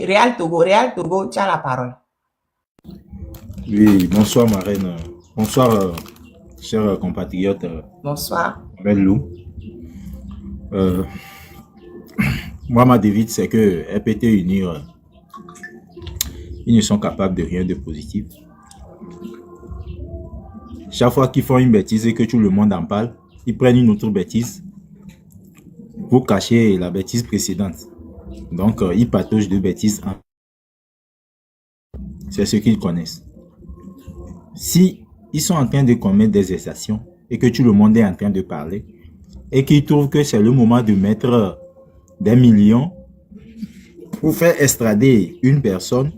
Réal Togo, tu as la parole. Oui, bonsoir ma reine. Bonsoir, chers compatriotes. Bonsoir. Belle Lou. Euh, Moi, ma devise, c'est que RPT Unir, ils ne sont capables de rien de positif. Chaque fois qu'ils font une bêtise et que tout le monde en parle, ils prennent une autre bêtise pour cacher la bêtise précédente. Donc, ils patauchent de bêtises. C'est ce qu'ils connaissent. Si ils sont en train de commettre des exactions et que tout le monde est en train de parler et qu'ils trouvent que c'est le moment de mettre des millions pour faire extrader une personne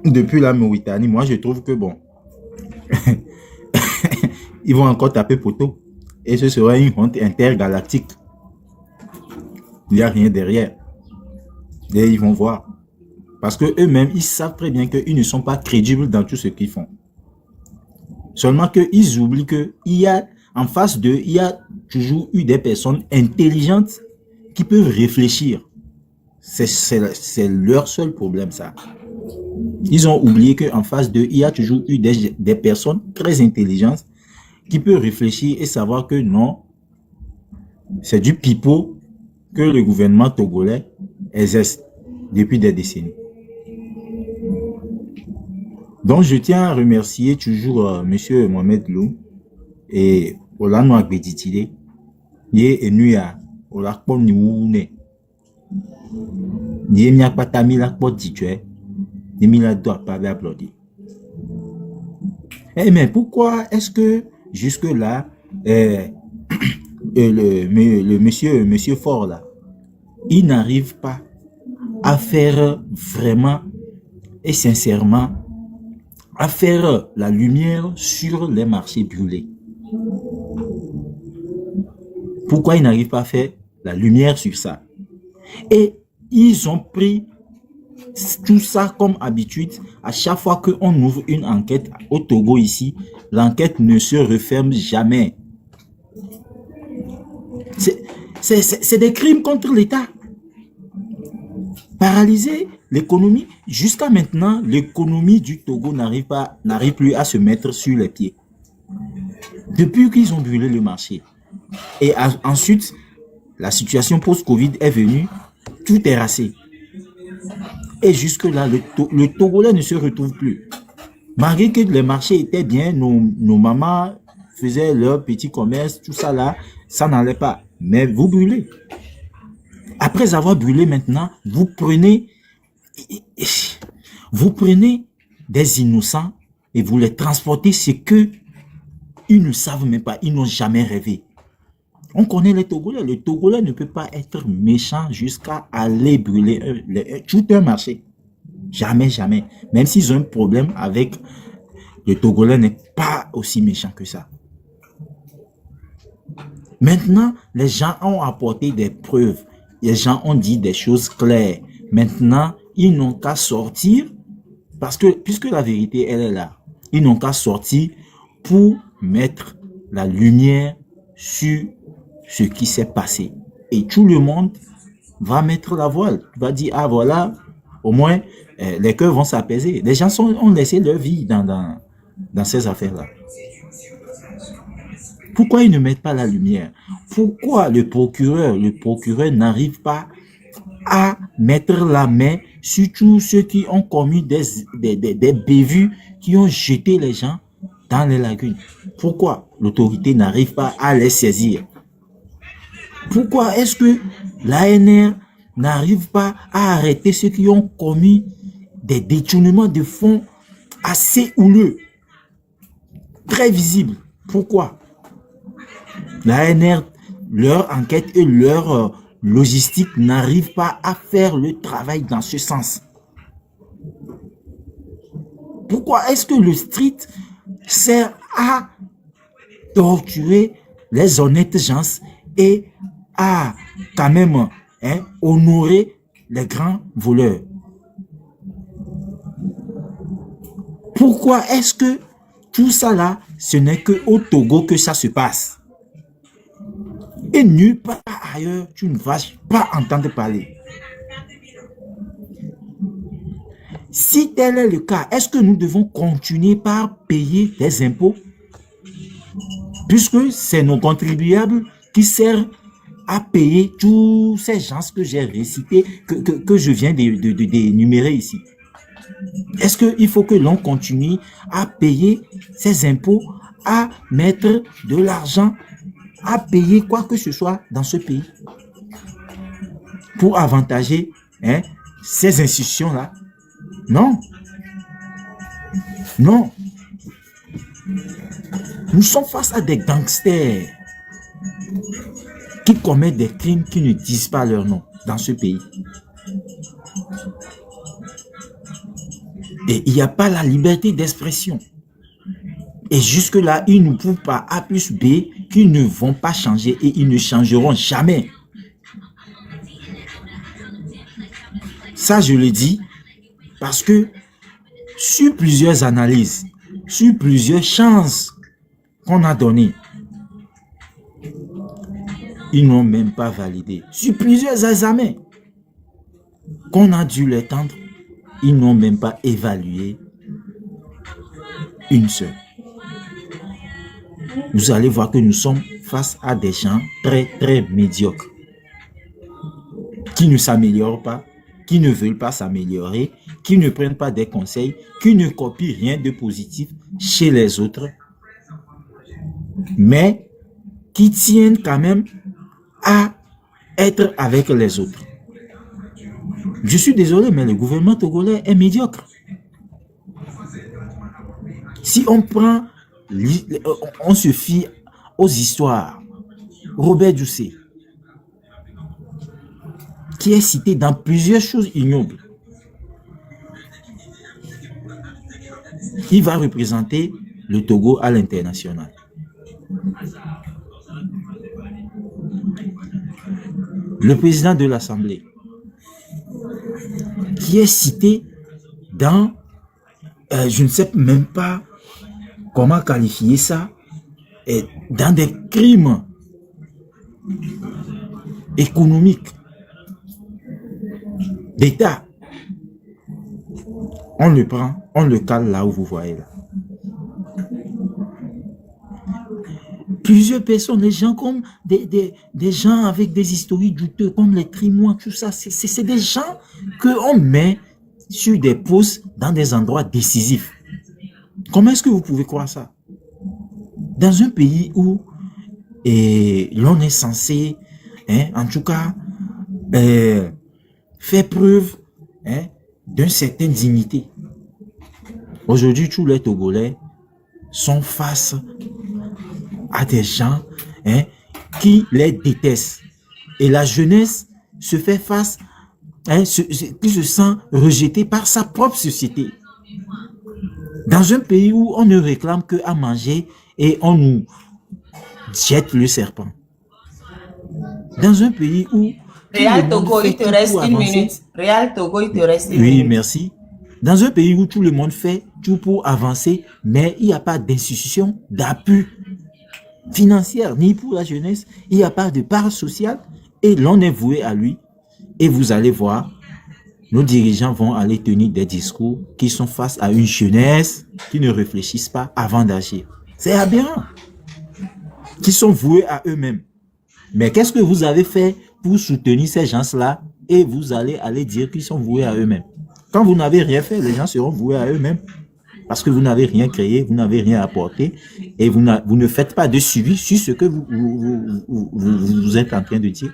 depuis la Mauritanie, moi je trouve que bon, ils vont encore taper poteau et ce serait une honte intergalactique. Il n'y a rien derrière. Et ils vont voir. Parce que eux-mêmes, ils savent très bien qu'ils ne sont pas crédibles dans tout ce qu'ils font. Seulement qu'ils oublient qu'il y a, en face d'eux, il y a toujours eu des personnes intelligentes qui peuvent réfléchir. C'est leur seul problème, ça. Ils ont oublié qu'en face d'eux, il y a toujours eu des personnes très intelligentes qui peuvent réfléchir et savoir que non, c'est du pipeau que le gouvernement togolais exerce depuis des décennies. Donc, je tiens à remercier toujours Monsieur Mohamed Lou et Olano Agbeditile. Yé enuya olakpo niwune. Yé miakpatami lakpo ditue. Yé doit pas applaudir. Eh mais pourquoi est-ce que jusque-là, le monsieur Fort là, il n'arrive pas à faire vraiment et sincèrement à faire la lumière sur les marchés brûlés? Pourquoi ils n'arrivent pas à faire la lumière sur ça? Et ils ont pris tout ça comme habitude. À chaque fois qu'on ouvre une enquête au Togo ici, l'enquête ne se referme jamais. C'est des crimes contre l'État. Paralyser l'économie. Jusqu'à maintenant, l'économie du Togo n'arrive plus à se mettre sur les pieds. Depuis qu'ils ont brûlé le marché. Et ensuite, la situation post-Covid est venue, tout est rassé. Et jusque-là, le Togolais ne se retrouve plus. Malgré que les marchés étaient bien, nos mamans faisaient leur petit commerce, tout ça là, ça n'allait pas. Mais vous brûlez. Après avoir brûlé maintenant, vous prenez des innocents et vous les transportez, ce que ils ne savent même pas, ils n'ont jamais rêvé. On connaît les Togolais. Le Togolais ne peut pas être méchant jusqu'à aller brûler tout un marché. Jamais, jamais. Même s'ils ont un problème avec le Togolais, n'est pas aussi méchant que ça. Maintenant, les gens ont apporté des preuves. Les gens ont dit des choses claires. Maintenant, ils n'ont qu'à sortir, parce que, puisque la vérité, elle est là, ils n'ont qu'à sortir pour mettre la lumière sur ce qui s'est passé. Et tout le monde va mettre la voile, va dire, ah voilà, au moins, les cœurs vont s'apaiser. Les gens ont laissé leur vie dans ces affaires-là. Pourquoi ils ne mettent pas la lumière? Pourquoi le procureur n'arrive pas à mettre la main sur tous ceux qui ont commis des bévues, qui ont jeté les gens dans les lagunes? Pourquoi l'autorité n'arrive pas à les saisir? Pourquoi est-ce que l'ANR n'arrive pas à arrêter ceux qui ont commis des détournements de fonds assez houleux, très visibles? Pourquoi? L'ANR, leur enquête et leur logistique n'arrivent pas à faire le travail dans ce sens. Pourquoi est-ce que le street sert à torturer les honnêtes gens et à quand même honorer les grands voleurs? Pourquoi est-ce que tout ça là, ce n'est qu'au Togo que ça se passe? Et nulle part ailleurs, tu ne vas pas entendre parler. Si tel est le cas, est-ce que nous devons continuer par payer des impôts? Puisque c'est nos contribuables qui servent à payer tous ces gens que j'ai récités, que je viens d'énumérer ici. Est-ce qu'il faut que l'on continue à payer ces impôts, à mettre de l'argent, à payer quoi que ce soit dans ce pays pour avantager ces institutions-là? Non. Non. Nous sommes face à des gangsters qui commettent des crimes qui ne disent pas leur nom dans ce pays. Et il n'y a pas la liberté d'expression. Et jusque-là, ils ne prouvent pas A plus B qu'ils ne vont pas changer et ils ne changeront jamais. Ça, je le dis parce que sur plusieurs analyses, sur plusieurs chances qu'on a données, ils n'ont même pas validé. Sur plusieurs examens qu'on a dû les tendre, ils n'ont même pas évalué une seule. Vous allez voir que nous sommes face à des gens très, très médiocres, qui ne s'améliorent pas, qui ne veulent pas s'améliorer, qui ne prennent pas des conseils, qui ne copient rien de positif chez les autres, mais qui tiennent quand même à être avec les autres. Je suis désolé, mais le gouvernement togolais est médiocre. Si on prend, on se fie aux histoires, Robert Dussé, qui est cité dans plusieurs choses ignobles, il va représenter le Togo à l'international. Le président de l'Assemblée, qui est cité dans, je ne sais même pas comment qualifier ça, dans des crimes économiques d'État. On le prend, on le cale là où vous voyez là. Plusieurs personnes, des gens comme des gens avec des historiques douteux, comme les Trimois, tout ça, c'est des gens qu'on met sur des postes dans des endroits décisifs. Comment est-ce que vous pouvez croire ça? Dans un pays où l'on est censé, en tout cas, faire preuve d'une certaine dignité. Aujourd'hui, tous les Togolais sont face à des gens qui les détestent. Et la jeunesse se fait face, qui se sent rejetée par sa propre société. Dans un pays où on ne réclame que à manger et on nous jette le serpent. Dans un pays où... Réal Togo, il te reste une minute. Réal Togo, il te reste une minute. Oui, merci. Dans un pays où tout le monde fait tout pour avancer, mais il n'y a pas d'institution d'appui financière, ni pour la jeunesse, il n'y a pas de part sociale, et l'on est voué à lui. Et vous allez voir, nos dirigeants vont aller tenir des discours qui sont face à une jeunesse qui ne réfléchissent pas avant d'agir. C'est aberrant. Qui sont voués à eux-mêmes. Mais qu'est-ce que vous avez fait pour soutenir ces gens-là et vous allez dire qu'ils sont voués à eux-mêmes? Quand vous n'avez rien fait, les gens seront voués à eux-mêmes. Parce que vous n'avez rien créé, vous n'avez rien apporté et vous ne faites pas de suivi sur ce que vous êtes en train de dire.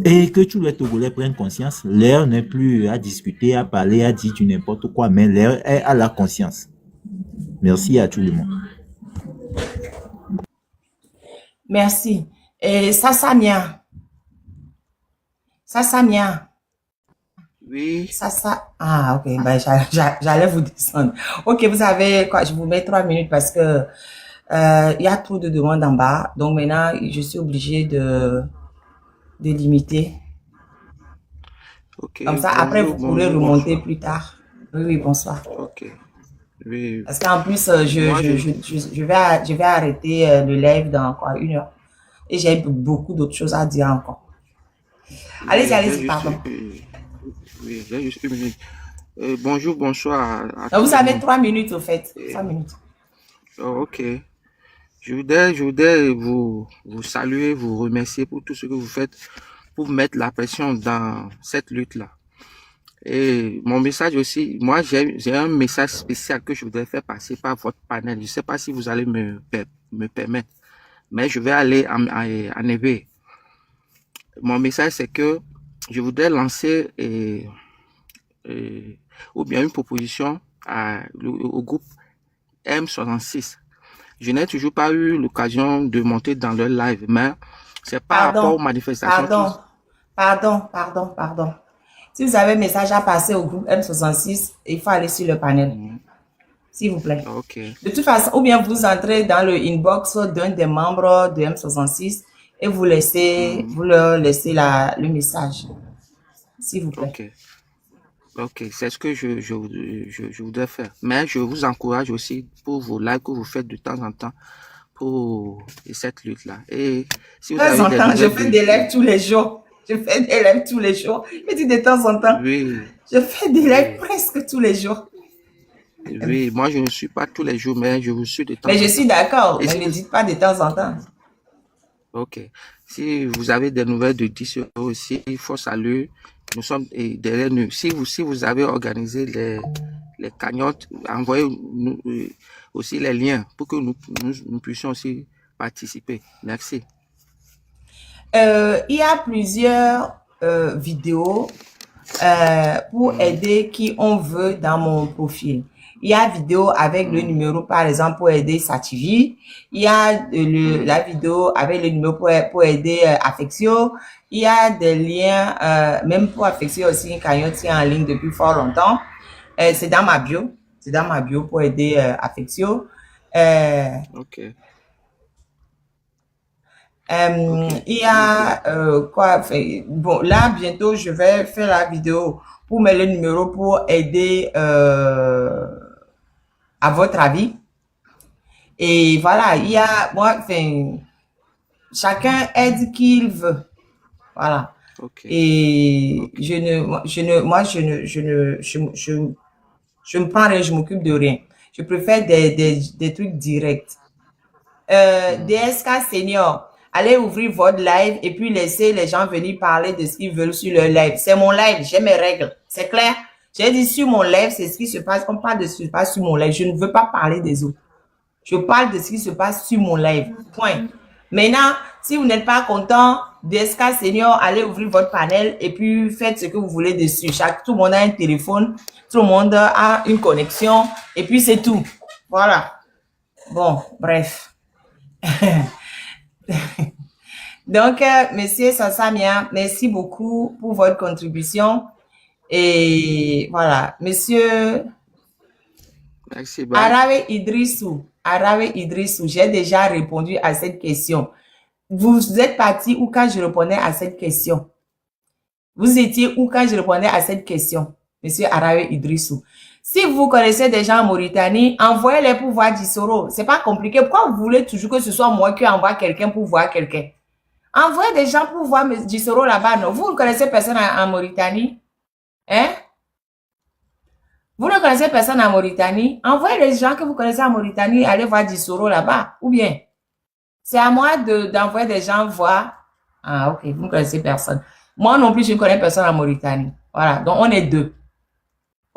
Et que tous les Togolais prennent conscience, l'heure n'est plus à discuter, à parler, à dire du n'importe quoi, mais l'heure est à la conscience. Merci à tout le monde. Merci. Et Sassamia. Oui. Ah, ok. Ben, j'allais vous descendre. Ok, vous avez quoi? Je vous mets 3 minutes parce que il y a trop de demandes en bas. Donc maintenant, je suis obligée de limiter. Ok. Comme ça, après, vous pourrez remonter plus tard. Oui, bonsoir. Ok. Oui. Parce qu'en plus, je vais arrêter le live dans quoi, 1 heure. Et j'ai beaucoup d'autres choses à dire encore. Allez-y, Oui, allez-y, pardon. oui, j'ai juste une minute. Bonjour, bonsoir à Donc, tout vous le avez monde. 3 minutes, au fait. Euh, 3 minutes. ok. Je voudrais vous saluer, vous remercier pour tout ce que vous faites pour mettre la pression dans cette lutte-là. Et mon message aussi, moi, j'ai un message spécial que je voudrais faire passer par votre panel. Je ne sais pas si vous allez me permettre, mais je vais aller en éveil. Mon message, c'est que je voudrais lancer ou bien une proposition au groupe M66. Je n'ai toujours pas eu l'occasion de monter dans leur live, mais c'est par rapport aux Pardon, manifestations qui... pardon. Si vous avez un message à passer au groupe M66, il faut aller sur le panel, s'il vous plaît. Ok, De toute façon, ou bien vous entrez dans le inbox d'un des membres de M66 et vous leur laissez le message, s'il vous plaît. ok, ok. C'est ce que je voudrais faire. Mais je vous encourage aussi pour vos lives que vous faites de temps en temps pour cette lutte-là. Et si De vous temps avez en des temps, je nouvelles fais des lives tous les jours. Je fais des lives tous les jours. Mais dis de temps en temps, Oui, je fais des lives oui, presque tous les jours. oui. Moi, je ne suis pas tous les jours, mais je vous suis de Mais temps je en suis temps. d'accord, Et mais si ne vous, dites pas de temps en temps. ok. Si vous avez des nouvelles de 10 euros aussi, il faut saluer. Nous sommes derrière nous. Si vous avez organisé les cagnottes, envoyez-nous aussi les liens pour que nous puissions aussi participer. Merci. Il y a plusieurs vidéos pour aider qui on veut dans mon profil. Il y a vidéo avec le numéro, par exemple, pour aider Sativi. Il y a la vidéo avec le numéro pour aider Affectio. Il y a des liens, même pour Affectio aussi, une cagnotte qui est en ligne depuis fort longtemps. C'est dans ma bio. C'est dans ma bio pour aider Affectio. Ok. Il y a quoi bon là bientôt je vais faire la vidéo pour mettre le numéro pour aider à votre avis et voilà il y a moi chacun aide qui il veut voilà Ok. et Ok. je me prends rien, je m'occupe de rien, je préfère des trucs directs. DSK Senior, allez ouvrir votre live et puis laissez les gens venir parler de ce qu'ils veulent sur leur live. C'est mon live, j'ai mes règles. C'est clair? J'ai dit sur mon live, c'est ce qui se passe. On parle de ce qui se passe sur mon live. Je ne veux pas parler des autres. Je parle de ce qui se passe sur mon live. Point. Maintenant, si vous n'êtes pas content, DSK Senior, allez ouvrir votre panel et puis faites ce que vous voulez dessus. Tout le monde a un téléphone, tout le monde a une connexion et puis c'est tout. Voilà. Bon, bref. Donc, monsieur Sassamia, merci beaucoup pour votre contribution. Et voilà, monsieur Merci. Bye. Arawe Idrissou, j'ai déjà répondu à cette question. Vous êtes parti où quand je répondais à cette question? Vous étiez où quand je répondais à cette question, monsieur Arawe Idrissou? Si vous connaissez des gens en Mauritanie, envoyez-les pour voir Dissoro. C'est pas compliqué. Pourquoi vous voulez toujours que ce soit moi qui envoie quelqu'un pour voir quelqu'un? Envoyez des gens pour voir Dissoro là-bas, non? Vous ne connaissez personne en Mauritanie? Hein? Vous ne connaissez personne en Mauritanie? Envoyez les gens que vous connaissez en Mauritanie, allez voir Dissoro là-bas. Ou bien, c'est à moi d'envoyer des gens voir. Ah, ok, vous ne connaissez personne. Moi non plus, je ne connais personne en Mauritanie. Voilà, donc on est deux.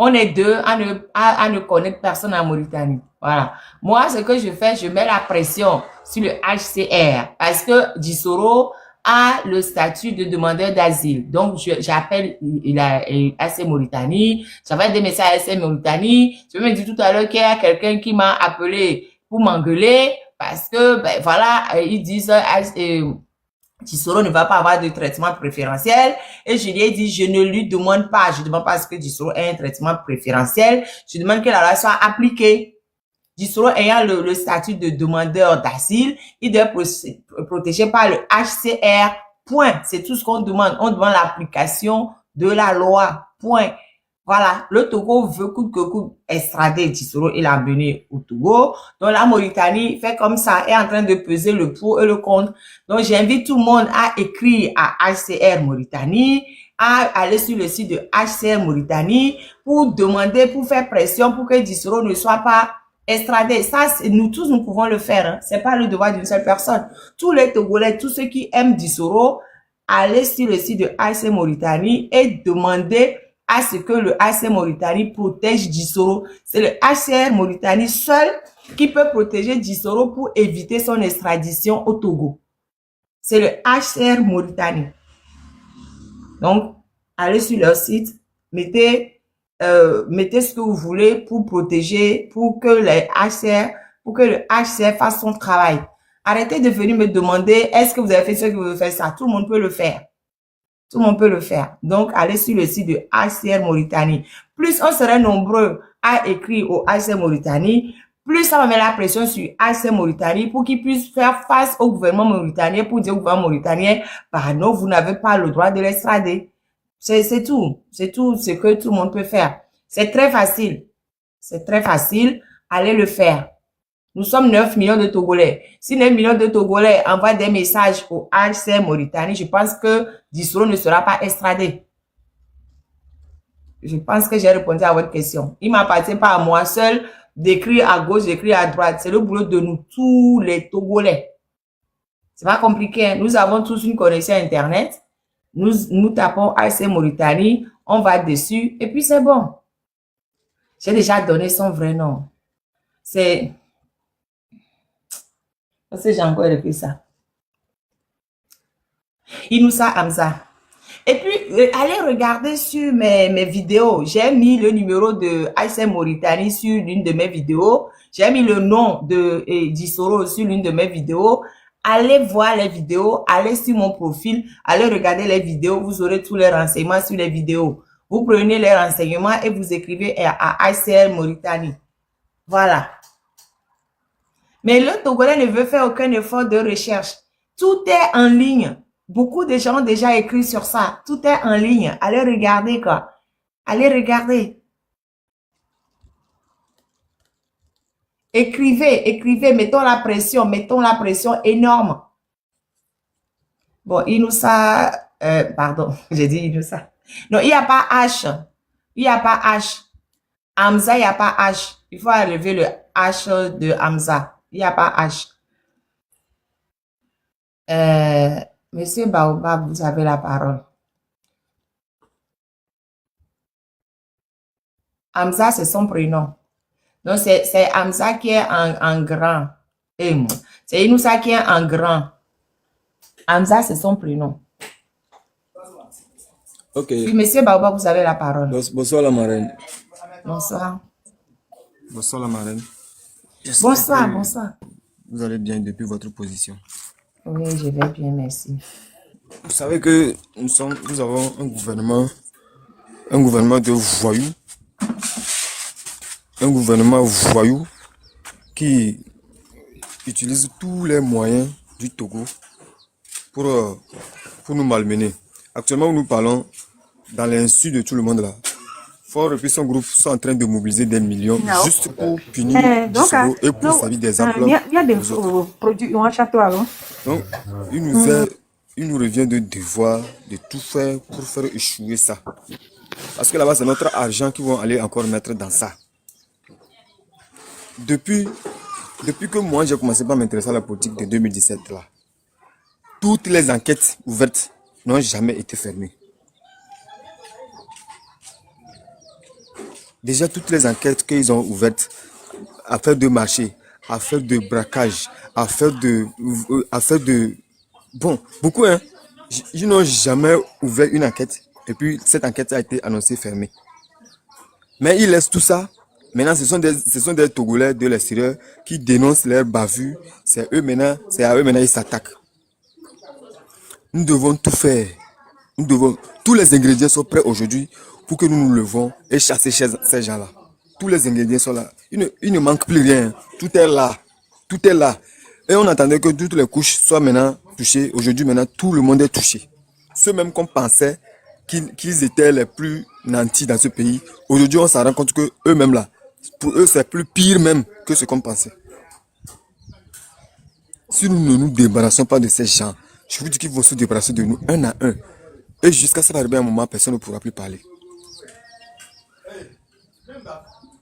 On est deux à ne connaître personne en Mauritanie. Voilà. Moi, ce que je fais, je mets la pression sur le HCR parce que Dissoro a le statut de demandeur d'asile. Donc, j'appelle AC Mauritanie. J'envoie des messages à AC Mauritanie. Je me dis tout à l'heure qu'il y a quelqu'un qui m'a appelé pour m'engueuler parce que, ben, voilà, ils disent, Dissoro ne va pas avoir de traitement préférentiel. Et je lui ai dit, je ne lui demande pas, je ne demande pas à ce que Dissoro ait un traitement préférentiel. Je demande que la loi soit appliquée. Dissoro ayant le statut de demandeur d'asile, il doit être protégé par le HCR. Point. C'est tout ce qu'on demande. On demande l'application de la loi. Point. Voilà, le Togo veut coûte que coûte extrader Dissoro et l'amener au Togo. Donc la Mauritanie fait comme ça, est en train de peser le pour et le contre. Donc j'invite tout le monde à écrire à HCR Mauritanie, à aller sur le site de HCR Mauritanie pour demander, pour faire pression pour que Dissoro ne soit pas extradé. Ça, nous tous, nous pouvons le faire. Hein. C'est pas le devoir d'une seule personne. Tous les Togolais, tous ceux qui aiment Dissoro, allez sur le site de HCR Mauritanie et demandez à ce que le HCR Mauritanie protège Dissoro. C'est le HCR Mauritanie seul qui peut protéger Dissoro pour éviter son extradition au Togo. C'est le HCR Mauritanie. Donc, allez sur leur site, mettez ce que vous voulez pour protéger, pour que le HCR fasse son travail. Arrêtez de venir me demander, est-ce que vous avez fait ce que vous voulez faire ça? Tout le monde peut le faire. Tout le monde peut le faire. Donc, allez sur le site de HCR Mauritanie. Plus on serait nombreux à écrire au HCR Mauritanie, plus ça va mettre la pression sur HCR Mauritanie pour qu'ils puissent faire face au gouvernement mauritanien pour dire au gouvernement mauritanien, bah non, vous n'avez pas le droit de l'extrader. C'est tout. C'est tout ce que tout le monde peut faire. C'est très facile. C'est très facile. Allez le faire. Nous sommes 9 millions de Togolais. Si 9 millions de Togolais envoient des messages au HCR Mauritanie, je pense que Dissoro ne sera pas extradé. Je pense que j'ai répondu à votre question. Il ne m'appartient pas à moi seul d'écrire à gauche, d'écrire à droite. C'est le boulot de nous, tous les Togolais. C'est pas compliqué. Hein? Nous avons tous une connexion Internet. Nous tapons HCR Mauritanie, on va dessus et puis c'est bon. J'ai déjà donné son vrai nom. C'est... Parce que j'ai encore écrit ça. Inoussa Hamza. Et puis, allez regarder sur mes vidéos. J'ai mis le numéro de HCR Mauritanie sur l'une de mes vidéos. J'ai mis le nom de Dissoro sur l'une de mes vidéos. Allez voir les vidéos. Allez sur mon profil. Allez regarder les vidéos. Vous aurez tous les renseignements sur les vidéos. Vous prenez les renseignements et vous écrivez à HCR Mauritanie. Voilà. Mais le Togolais ne veut faire aucun effort de recherche. Tout est en ligne. Beaucoup de gens ont déjà écrit sur ça. Tout est en ligne. Allez regarder, quoi. Allez regarder. Écrivez. Mettons la pression énorme. Bon, Inoussa, pardon, j'ai dit Inoussa. Non, il n'y a pas H. Il n'y a pas H. Hamza, il n'y a pas H. Il faut enlever le H de Hamza. Il n'y a pas H. Monsieur Baobab, vous avez la parole. Hamza, c'est son prénom. Donc, c'est Hamza qui est en grand. C'est Inoussa qui est en grand. Hamza, c'est son prénom. Ok. Puis, monsieur Baobab, vous avez la parole. Bonsoir la marraine. Bonsoir. Bonsoir la marraine. Bonsoir. Vous allez bien depuis votre position. Oui, je vais bien, merci. Vous savez que nous avons un gouvernement de voyous. Un gouvernement voyou qui utilise tous les moyens du Togo pour nous malmener. Actuellement, où nous parlons, dans l'insu de tout le monde là, Fort et puis son groupe sont en train de mobiliser des millions juste pour punir Dissoro et pour servir des emplois. Il y a des produits en château avant. Donc, il nous revient de devoir de tout faire pour faire échouer ça. Parce que là-bas, c'est notre argent qu'ils vont aller encore mettre dans ça. Depuis que moi, j'ai commencé par m'intéresser à la politique de 2017, là, toutes les enquêtes ouvertes n'ont jamais été fermées. Déjà, toutes les enquêtes qu'ils ont ouvertes, affaires de marché, affaires de braquage, affaires de... Bon, beaucoup, hein, ils n'ont jamais ouvert une enquête et puis cette enquête a été annoncée fermée. Mais ils laissent tout ça. Maintenant, ce sont des Togolais de l'extérieur qui dénoncent leurs bavures. C'est à eux maintenant, ils s'attaquent. Nous devons tout faire. Tous les ingrédients sont prêts aujourd'hui pour que nous nous levons et chasser ces gens-là. Tous les ingrédients sont là. Il ne manque plus rien. Tout est là. Tout est là. Et on attendait que toutes les couches soient maintenant touchées. Aujourd'hui, maintenant, tout le monde est touché. Ceux même qu'on pensait qu'ils étaient les plus nantis dans ce pays. Aujourd'hui, on s'en rend compte que eux-mêmes là, pour eux, c'est plus pire même que ce qu'on pensait. Si nous ne nous débarrassons pas de ces gens, je vous dis qu'ils vont se débarrasser de nous un à un. Et jusqu'à ce qu'arrive un moment, personne ne pourra plus parler.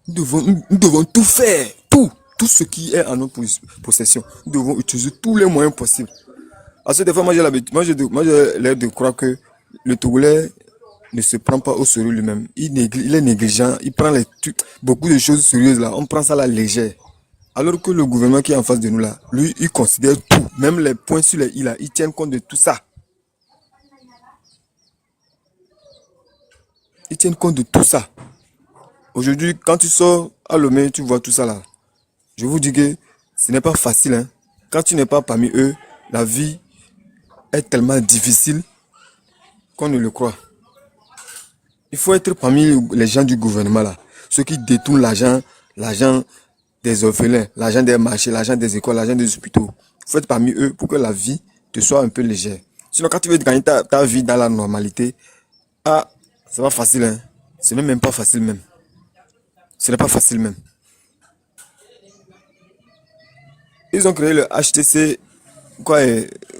Nous devons tout faire, tout ce qui est en notre possession. Nous devons utiliser tous les moyens possibles. Parce que des fois, moi j'ai l'air de croire que le Togolais ne se prend pas au sérieux lui-même. Il est négligent, il prend beaucoup de choses sérieuses là, on prend ça à la légère. Alors que le gouvernement qui est en face de nous là, lui, il considère tout, même les points sur les i là, il tient compte de tout ça. Ils tiennent compte de tout ça. Aujourd'hui, quand tu sors à Lomé, tu vois tout ça là. Je vous dis que ce n'est pas facile. Hein. Quand tu n'es pas parmi eux, la vie est tellement difficile qu'on ne le croit. Il faut être parmi les gens du gouvernement là. Ceux qui détournent l'argent des orphelins, l'argent des marchés, l'argent des écoles, l'argent des hôpitaux. Il faut être parmi eux pour que la vie te soit un peu légère. Sinon, quand tu veux gagner ta vie dans la normalité, c'est pas facile. Hein. Ce n'est même pas facile même. Ce n'est pas facile même. Ils ont créé le HTC,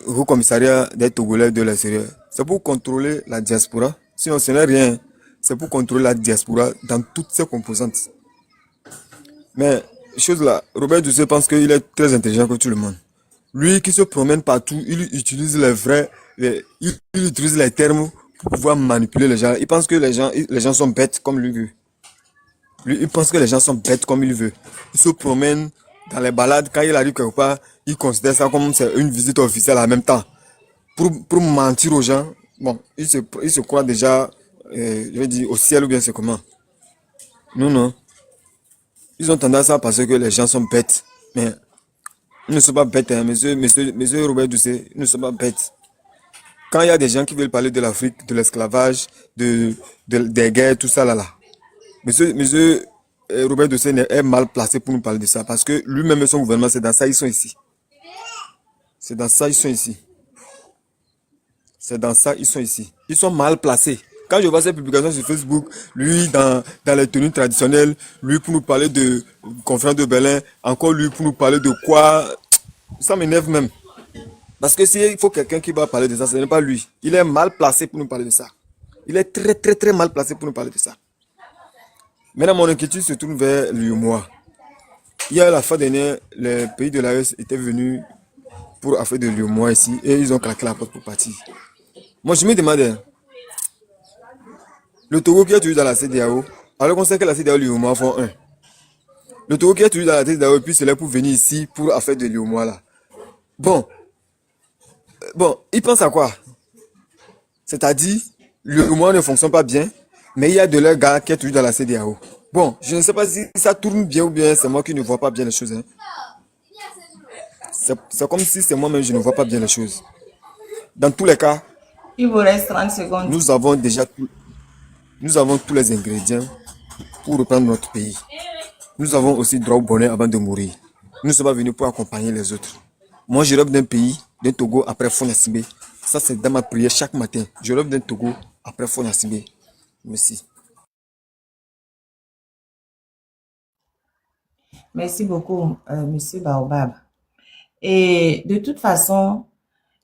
Haut Commissariat des Togolais de l'extérieur. C'est pour contrôler la diaspora. Sinon, ce n'est rien. C'est pour contrôler la diaspora dans toutes ses composantes. Mais, chose là, Robert Doucet pense qu'il est très intelligent que tout le monde. Lui qui se promène partout, il utilise il utilise les termes pour pouvoir manipuler les gens. Il pense que les gens sont bêtes comme lui veut. Lui, il pense que les gens sont bêtes comme il veut. Il se promène dans les balades. Quand il arrive quelque part, il considère ça comme c'est une visite officielle en même temps. Pour mentir aux gens, bon, il se croit déjà, je vais dire, au ciel ou bien c'est comment. Non. Ils ont tendance à penser que les gens sont bêtes. Mais ils ne sont pas bêtes, hein. Monsieur Robert Doucet, ils ne sont pas bêtes. Quand il y a des gens qui veulent parler de l'Afrique, de l'esclavage, des guerres, tout ça là. Monsieur Robert Doucet est mal placé pour nous parler de ça. Parce que lui-même et son gouvernement, c'est dans ça ils sont ici. C'est dans ça ils sont ici. C'est dans ça ils sont ici. Ils sont mal placés. Quand je vois ces publications sur Facebook, lui dans les tenues traditionnelles, lui pour nous parler de conférence de Berlin, encore lui pour nous parler de quoi, ça m'énerve même. Parce que s'il faut quelqu'un qui va parler de ça, ce n'est pas lui. Il est mal placé pour nous parler de ça. Il est très très très mal placé pour nous parler de ça. Maintenant, mon inquiétude se tourne vers l'UEMOA. Il y a la fois dernière, les pays de l'AES étaient venus pour affaire de l'UEMOA ici et ils ont claqué la porte pour partir. Moi, je me demandais, le Togo qui est toujours dans la CEDEAO, alors qu'on sait que la CEDEAO et l'UEMOA font un. Le Togo qui est toujours dans la CEDEAO et puis c'est là pour venir ici pour affaire de l'UEMOA là. Bon, ils pensent à quoi? C'est-à-dire, l'UEMOA ne fonctionne pas bien, mais il y a de leurs gars qui est toujours dans la CEDEAO. Bon, je ne sais pas si ça tourne bien ou bien c'est moi qui ne vois pas bien les choses. Hein. C'est comme si c'est moi-même je ne vois pas bien les choses. Dans tous les cas, Il vous reste 30 secondes. nous avons tous les ingrédients pour reprendre notre pays. Nous avons aussi droit au bonheur avant de mourir. Nous ne sommes pas venus pour accompagner les autres. Moi, je rêve d'un pays, d'un Togo après Fonia-Sibé. Ça, c'est dans ma prière chaque matin. Je rêve d'un Togo après Fonia-Sibé. Merci. Merci beaucoup, Monsieur Baobab. Et de toute façon,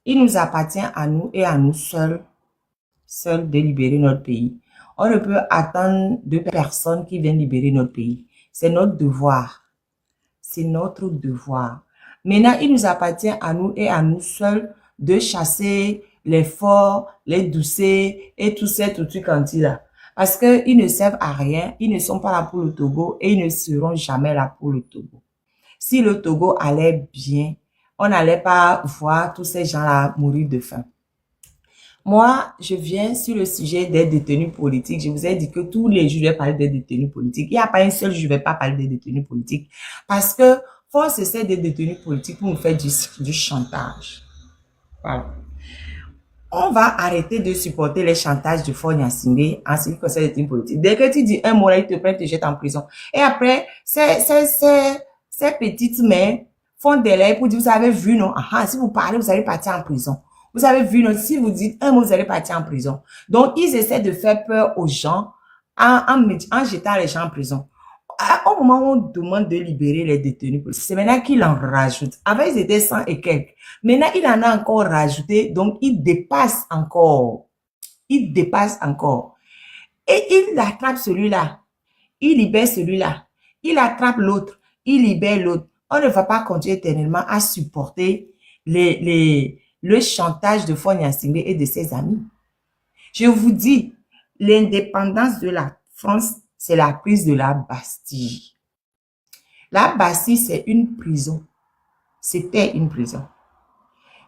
il nous appartient à nous et à nous seuls de libérer notre pays. On ne peut attendre de personnes qui viennent libérer notre pays. C'est notre devoir. C'est notre devoir. Maintenant, il nous appartient à nous et à nous seuls de chasser les forts, les doucets et tous ces trucs anti-là. Parce qu'ils ne servent à rien, ils ne sont pas là pour le Togo et ils ne seront jamais là pour le Togo. Si le Togo allait bien, on n'allait pas voir tous ces gens-là mourir de faim. Moi, je viens sur le sujet des détenus politiques. Je vous ai dit que tous les jours, je vais parler des détenus politiques. Il n'y a pas un seul jour, je ne vais pas parler des détenus politiques. Parce que force c'est des détenus politiques pour nous faire du chantage. Voilà. On va arrêter de supporter les chantages de Fonia-Sibé en ce qui concerne les détenus politiques. Dès que tu dis un mot là, ils te prennent, te jettent en prison. Et après, ces petites mains font des lettres pour dire, vous avez vu, non? Ah, si vous parlez, vous allez partir en prison. Vous avez vu, non, si vous dites un mot, vous allez partir en prison. Donc, ils essaient de faire peur aux gens en jetant les gens en prison. Au moment où on demande de libérer les détenus, c'est maintenant qu'il en rajoute. Avant, ils étaient 100 et quelques. Maintenant, il en a encore rajouté. Donc, il dépasse encore. Il dépasse encore. Et il attrape celui-là. Il libère celui-là. Il attrape l'autre. Il libère l'autre. On ne va pas continuer éternellement à supporter le chantage de Faure Gnassingbé et de ses amis. Je vous dis, l'indépendance de la France, c'est la prise de la Bastille. La Bastille, c'est une prison. C'était une prison.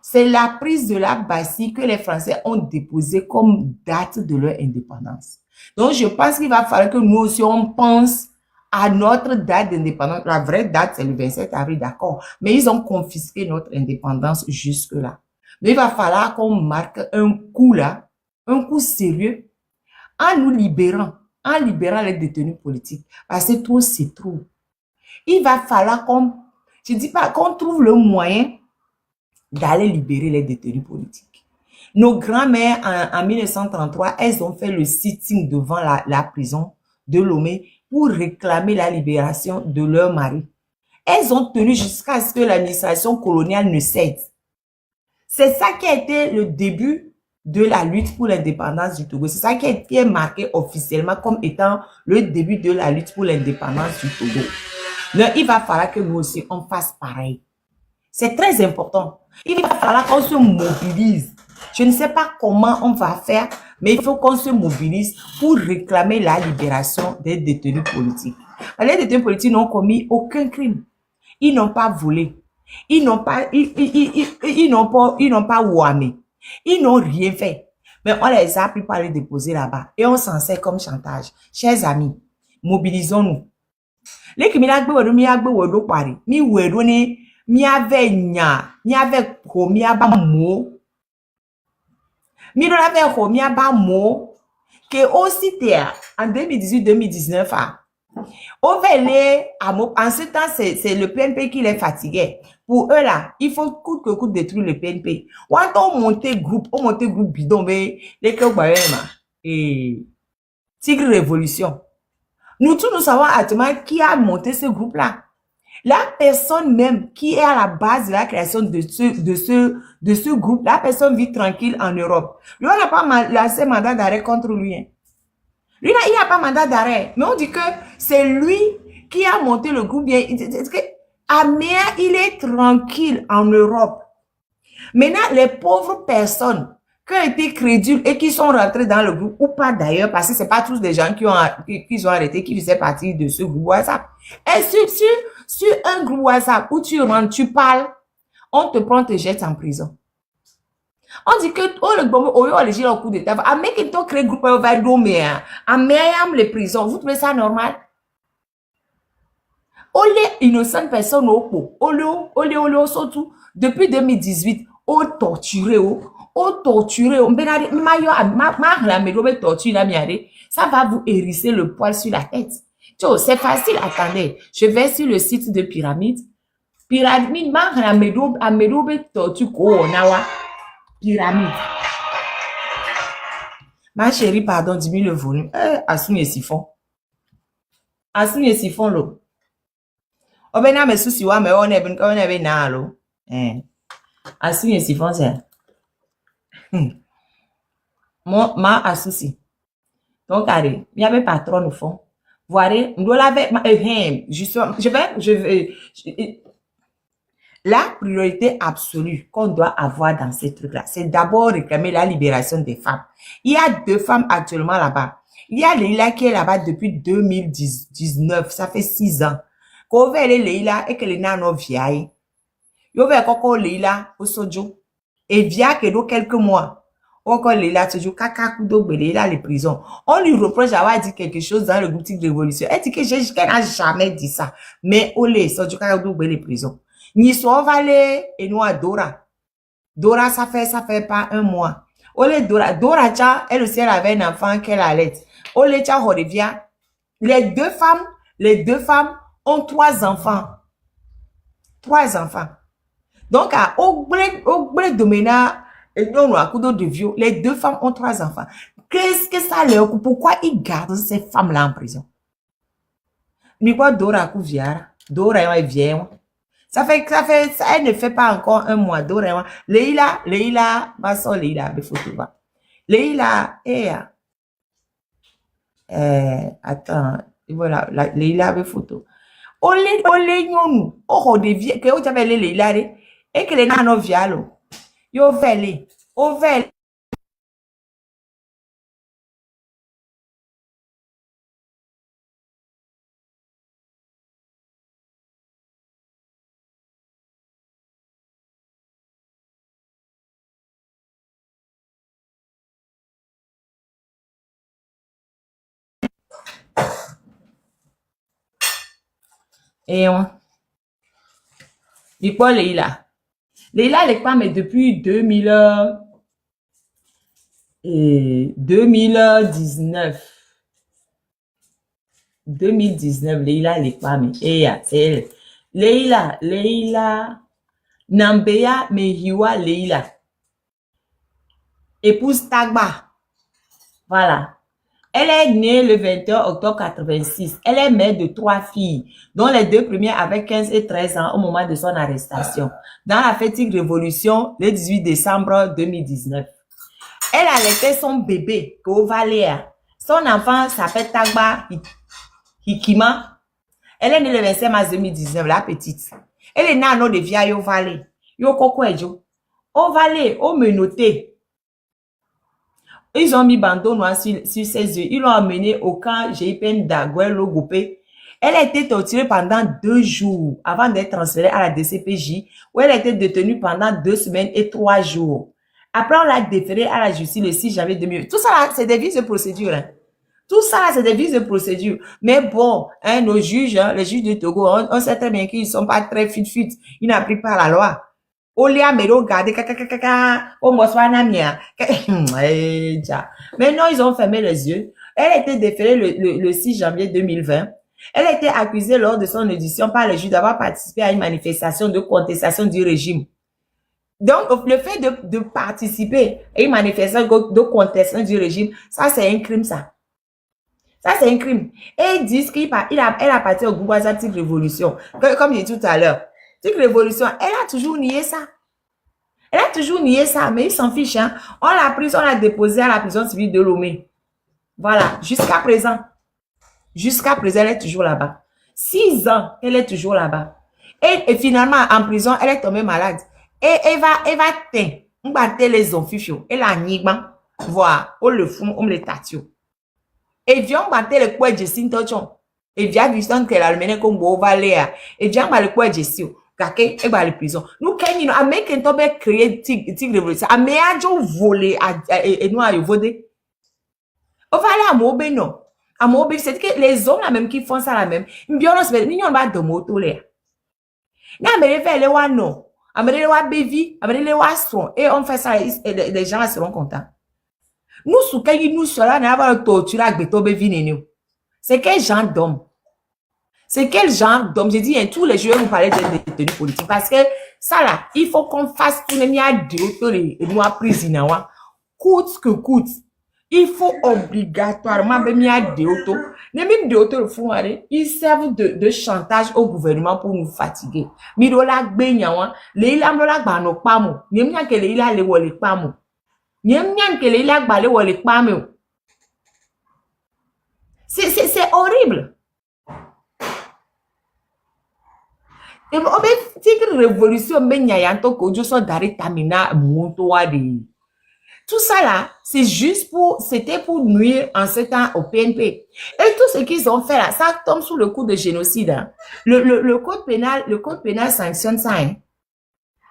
C'est la prise de la Bastille que les Français ont déposée comme date de leur indépendance. Donc, je pense qu'il va falloir que nous aussi, on pense à notre date d'indépendance. La vraie date, c'est le 27 avril, d'accord. Mais ils ont confisqué notre indépendance jusque-là. Mais il va falloir qu'on marque un coup là, un coup sérieux, en nous libérant, les détenus politiques. Parce que trop, c'est trop. Il va falloir je dis pas qu'on trouve le moyen d'aller libérer les détenus politiques. Nos grands-mères, en 1933, elles ont fait le sitting devant la prison de Lomé pour réclamer la libération de leur mari. Elles ont tenu jusqu'à ce que l'administration coloniale ne cède. C'est ça qui a été le début de la lutte pour l'indépendance du Togo. C'est ça qui est marqué officiellement comme étant le début de la lutte pour l'indépendance du Togo. Donc, il va falloir que nous aussi, on fasse pareil. C'est très important. Il va falloir qu'on se mobilise. Je ne sais pas comment on va faire, mais il faut qu'on se mobilise pour réclamer la libération des détenus politiques. Les détenus politiques n'ont commis aucun crime. Ils n'ont pas volé. Ils n'ont pas ouamé. Ils n'ont rien fait. Mais on les a pris pour les déposer là-bas. Et on s'en sert comme chantage. Chers amis, mobilisons-nous. Les criminels, que aussi en 2018-2019, en ce temps, c'est le PNP qui les fatiguait. Pour eux là, il faut coûte que coûte détruire le PNP. Quand on montait groupe bidon, mais les et Tigre Révolution. Nous tous, nous savons actuellement qui a monté ce groupe-là. La personne même qui est à la base de la création de ce groupe, la personne vit tranquille en Europe. Lui, on n'a pas lancé mandat d'arrêt contre lui. Hein. Lui, il n'a pas mandat d'arrêt. Mais on dit que c'est lui qui a monté le groupe. Améa, il est tranquille en Europe. Maintenant, les pauvres personnes qui ont été crédules et qui sont rentrés dans le groupe, ou pas d'ailleurs, parce que c'est pas tous des gens qui ont arrêté, qui faisaient partie de ce groupe WhatsApp. Et sur un groupe WhatsApp où tu rentres, tu parles, on te prend, te jette en prison. On dit que, le bon, on les au coup d'état. À mec, ils ont créé le groupe, on va dommer, à même les prisons. Vous trouvez ça normal? On les innocentes personnes au pot. Surtout, depuis 2018, on torturé, ça va vous hérisser le poil sur la tête. C'est facile, attendez. Je vais sur le site de Pyramide. Pyramide, Pyramide. Ma chérie, pardon, diminue le volume. Assoun et siphon. Assoun et siphon, l'eau. Oh, ben, non, mais souci, ouais, mais on est bien, l'eau. Assoun et siphon, c'est. Ma assouci. Donc, allez, il y avait patron au fond. Voyez, nous l'avons, justement, la priorité absolue qu'on doit avoir dans ces trucs-là, c'est d'abord réclamer la libération des femmes. Il y a 2 femmes actuellement là-bas. Il y a Leila qui est là-bas depuis 2019, ça fait 6 ans. Quand on veut aller Leila et que les nanos viennent, yo veut encore Leila au sojo. Et via que dans quelques mois, encore Leila toujours caca kudo Leila les prisons. On lui reproche d'avoir dit quelque chose dans le groupe de révolution. Elle dit que qu'elle n'a jamais dit ça. Mais olé, sojo caca kudo les prisons. Ni soit valé et nous à Dora. Dora, ça fait pas 1 mois. Olé Dora tcha, elle aussi elle avait un enfant qu'elle allait. Olé tcha revient. Les deux femmes ont 3 enfants. 3 enfants. Donc, au blé domena, Et non, à coup de viol. Les deux femmes ont 3 enfants. Qu'est-ce que ça leur coûte? Pourquoi ils gardent ces femmes-là en prison? Mais quoi, Dora Kouviara? Dora est vieille. Ça, elle ne fait pas encore un mois. Dora, Leila, ma soeur Leila, des photos. Leila, attends, voilà, Leila, des photos. Olé, nyonou, oh, des vieux, que vous avez les Leila, et que les nanos vialo. Yo, vele, oh, vele. Et on, il parle Leila. Leila, elle est pas, mais depuis 2019. 2019, Leila, elle est pas, mais, c'est elle. Leila, Nambeya Mehiwa Leila. Épouse Tagba. Voilà. Elle est née le 21 octobre 86. Elle est mère de 3 filles, dont les 2 premières avaient 15 et 13 ans au moment de son arrestation, dans la fétique révolution le 18 décembre 2019. Elle allaitait son bébé, Kovaléa. Son enfant s'appelle Tagba Hikima. Elle est née le 25 mars 2019, la petite. Elle est née à nom de vieille au Valais. Yo Koko Ejo. Au Valais, au menotté. Ils ont mis bandeau noir sur ses yeux. Ils l'ont emmenée au camp GIPN d'Aguelo Goupé. Elle a été torturée pendant 2 jours avant d'être transférée à la DCPJ, où elle a été détenue pendant 2 semaines et 3 jours. Après, on l'a déférée à la justice le 6 janvier 2008. Tout ça, c'est des vices de procédure. Hein. Tout ça, c'est des vices de procédure. Mais bon, hein, nos juges, hein, les juges de Togo, on sait très bien qu'ils ne sont pas très fit. Ils n'appliquent pas la loi. Olia me regarde, mais non, ils ont fermé les yeux. Elle a été déférée le 6 janvier 2020. Elle a été accusée lors de son audition par le juge d'avoir participé à une manifestation de contestation du régime. Donc, le fait de participer à une manifestation de contestation du régime, ça, c'est un crime, ça. Ça, c'est un crime. Et ils disent qu'elle a parti au Gouaza Tic Révolution. Comme j'ai dit tout à l'heure. Tic Révolution, elle a toujours nié ça. Elle a toujours nié ça, mais ils s'en fichent. Hein. On l'a prise, on l'a déposée à la prison civile de Lomé. Voilà, jusqu'à présent. Jusqu'à présent, elle est toujours là-bas. 6 ans, elle est toujours là-bas. Et finalement, en prison, elle est tombée malade. Et elle va teindre. On va teindre les onfifio. Elle a nigma. Voilà, on le fout, on le tatio. Et vient battre le quoi de Sintochon. Et vient du sang qu'elle a le mené comme Bovaléa. Et vient battre le quoi de Sio. Kake, et va la prison. Nous, Kenny, à make un tobe créer tig révolution. À méajo voler, et nous, à voler. On va aller à Mobé, non. À Mobé, c'est que les hommes, là, même, qui font ça, là, même. Bien, on se fait, nous, on va de moto, là. N'a, mais les wa non. À me les wa bévi, à me les wa son. Et on fait ça, les gens seront contents. Nous, sous nous cela, n'a pas le torture avec Beto Bévi, c'est quel genre d'homme? C'est quel genre d'homme? J'ai dit, hein, tous les jours, vous parlez des détenus politiques. Parce que, ça là, il faut qu'on fasse tout le monde de nous à prison. Coûte que coûte. Il faut obligatoirement, même de font, ils servent de chantage au gouvernement pour nous fatiguer. Mirola Gbenyawa, les lamrola bano pamo, n'yemnya que les ila le wole pamo. N'yemnya que les ila bale wole pamo. C'est horrible. Et tigre révolution menyayanto kojo so dari tamina montoade. Tout ça là, c'était pour nuire en ce temps au PNP. Et tout ce qu'ils ont fait là, ça tombe sous le coup de génocide. Hein. Le code pénal sanctionne ça. Hein.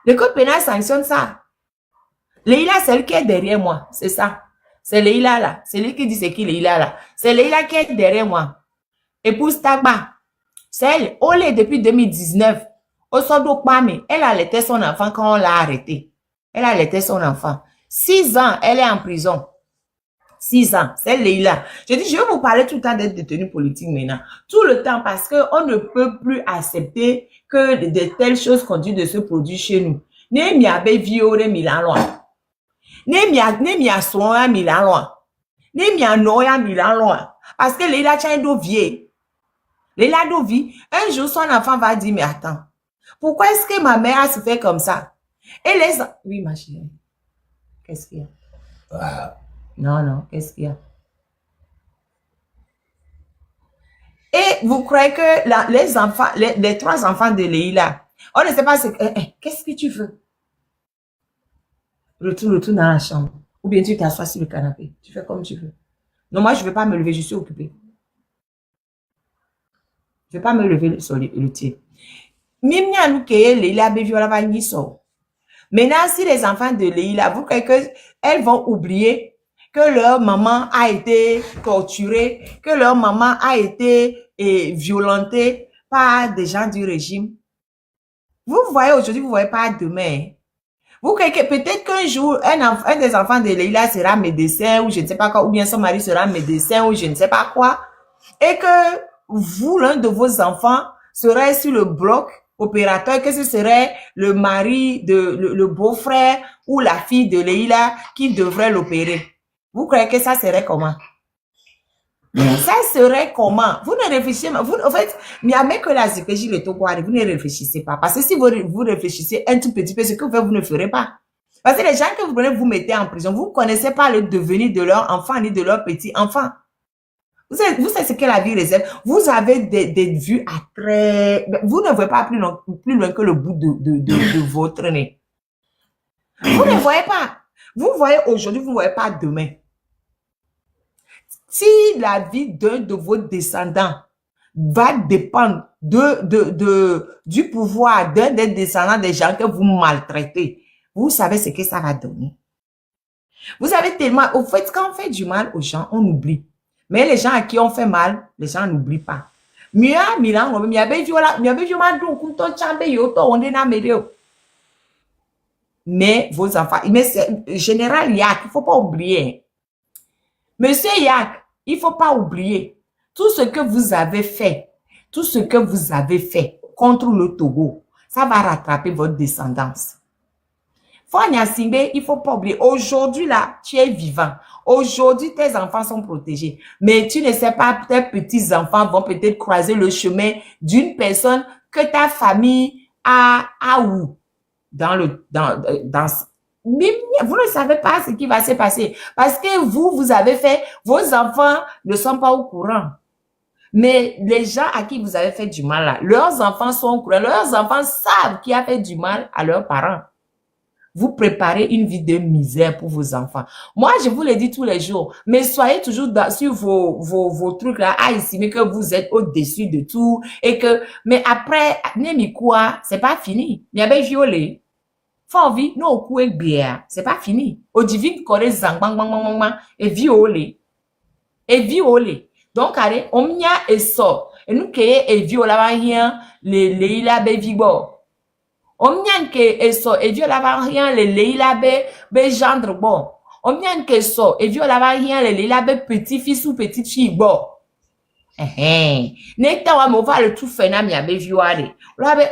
Le code pénal sanctionne ça. Leila, c'est elle qui est derrière moi, c'est ça. C'est Leila là. C'est lui qui dit c'est qui Leila là. C'est Leila qui est derrière moi. Épouse Tagba. C'est elle, Olé depuis 2019. Au Sodo Kwame, elle allaitait son enfant quand on l'a arrêté. Elle allaitait son enfant. 6 ans, elle est en prison. 6 ans, c'est Leila. Je dis, je vais vous parler tout le temps d'être détenu politique maintenant. Tout le temps, parce qu'on ne peut plus accepter que de telles choses continuent de se produire chez nous. Ne mi abe viore mi la loi. Ne mia son ya Milan loin. Ne mia no ya Milan loin. Parce que Leila tient do vie. Leila do vie. Un jour, son enfant va dire, mais attends, pourquoi est-ce que ma mère se fait comme ça? Et les... Oui, ma chérie. Qu'est-ce qu'il y a? Non, non, qu'est-ce qu'il y a? Et vous croyez que les enfants, les 3 enfants de Leila, on ne sait pas ce que... qu'est-ce que tu veux? Retourne dans la chambre. Ou bien tu t'assois sur le canapé. Tu fais comme tu veux. Non, moi, je ne vais pas me lever, je suis occupée. Je ne vais pas me lever sur le pied. Maintenant, si les enfants de Leila, vous croyez qu'elles vont oublier que leur maman a été torturée, que leur maman a été violentée par des gens du régime? Vous voyez aujourd'hui, vous ne voyez pas demain. Vous croyez que peut-être qu'un jour, un des enfants de Leila sera médecin ou je ne sais pas quoi, ou bien son mari sera médecin ou je ne sais pas quoi, et que vous, l'un de vos enfants, serait sur le bloc opérateur, que ce serait le mari le beau-frère ou la fille de Leila qui devrait l'opérer. Vous croyez que ça serait comment? Ça serait comment? Vous ne réfléchissez pas. En fait, il n'y a même que la CPJ, le Togoari, vous ne réfléchissez pas. Parce que si vous réfléchissez un tout petit peu, ce que vous ne ferez pas. Parce que les gens que vous prenez, vous mettez en prison, vous ne connaissez pas le devenir de leur enfant ni de leur petit enfant. Vous savez ce que la vie réserve. Vous avez des vues à très... Vous ne voyez pas plus loin que le bout de votre nez. Vous ne voyez pas. Vous voyez aujourd'hui, vous ne voyez pas demain. Si la vie d'un de vos descendants va dépendre du pouvoir d'un des descendants des gens que vous maltraitez, vous savez ce que ça va donner. Vous savez tellement, au fait, quand on fait du mal aux gens, on oublie. Mais les gens à qui on fait mal, les gens n'oublient pas. Mais vos enfants, mais général Yak, il ne faut pas oublier. Monsieur Yak, il ne faut pas oublier tout ce que vous avez fait, contre le Togo, ça va rattraper votre descendance. Fonyasimbe, il ne faut pas oublier, aujourd'hui là, tu es vivant. Aujourd'hui, tes enfants sont protégés. Mais tu ne sais pas, tes petits-enfants vont peut-être croiser le chemin d'une personne que ta famille a où? Vous ne savez pas ce qui va se passer. Parce que vous avez fait, vos enfants ne sont pas au courant. Mais les gens à qui vous avez fait du mal là, leurs enfants sont au courant. Leurs enfants savent qui a fait du mal à leurs parents. Vous préparez une vie de misère pour vos enfants. Moi, je vous le dis tous les jours, mais soyez toujours sur vos trucs là, à estimer que vous êtes au-dessus de tout et que, mais après, quoi, c'est pas fini. Il y avait violé. Faut non, coup et bière. C'est pas fini. Au divin, corée, zang, bang, bang, bang, bang, et violé. Donc, allez, on m'y a et sort. Et nous, et viola, rien, les la bévibo. On m'y a et sort, et viola, rien, les la bé gendre bon. On m'y a et sort, et viola, rien, les la bé petit-fils ou petite-fille bon. N'était pas mauvais le tout fait, n'a mia béviolé.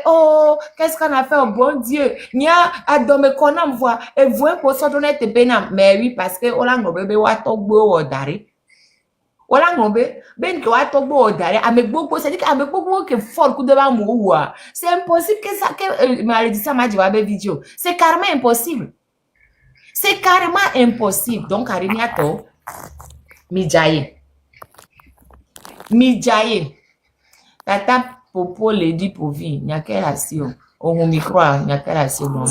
Oh, qu'est-ce qu'on a fait au bon Dieu? Nia, à dormir qu'on en voit, et vous, pour ça, donner tes bénams. Mais oui, parce que, on a un bébé, ou à togbo, ou d'arrêt. Wala ngombe ben que wa togbo odare ame gbogbo c'est dit ame gbogbo que fort coup de ba mo wa c'est impossible que ça que malédiction m'a dit wa be vidéo c'est carrément impossible donc ariniato mijaye tata popo le dit pour vie nyakela sio au micro nyakela sio maman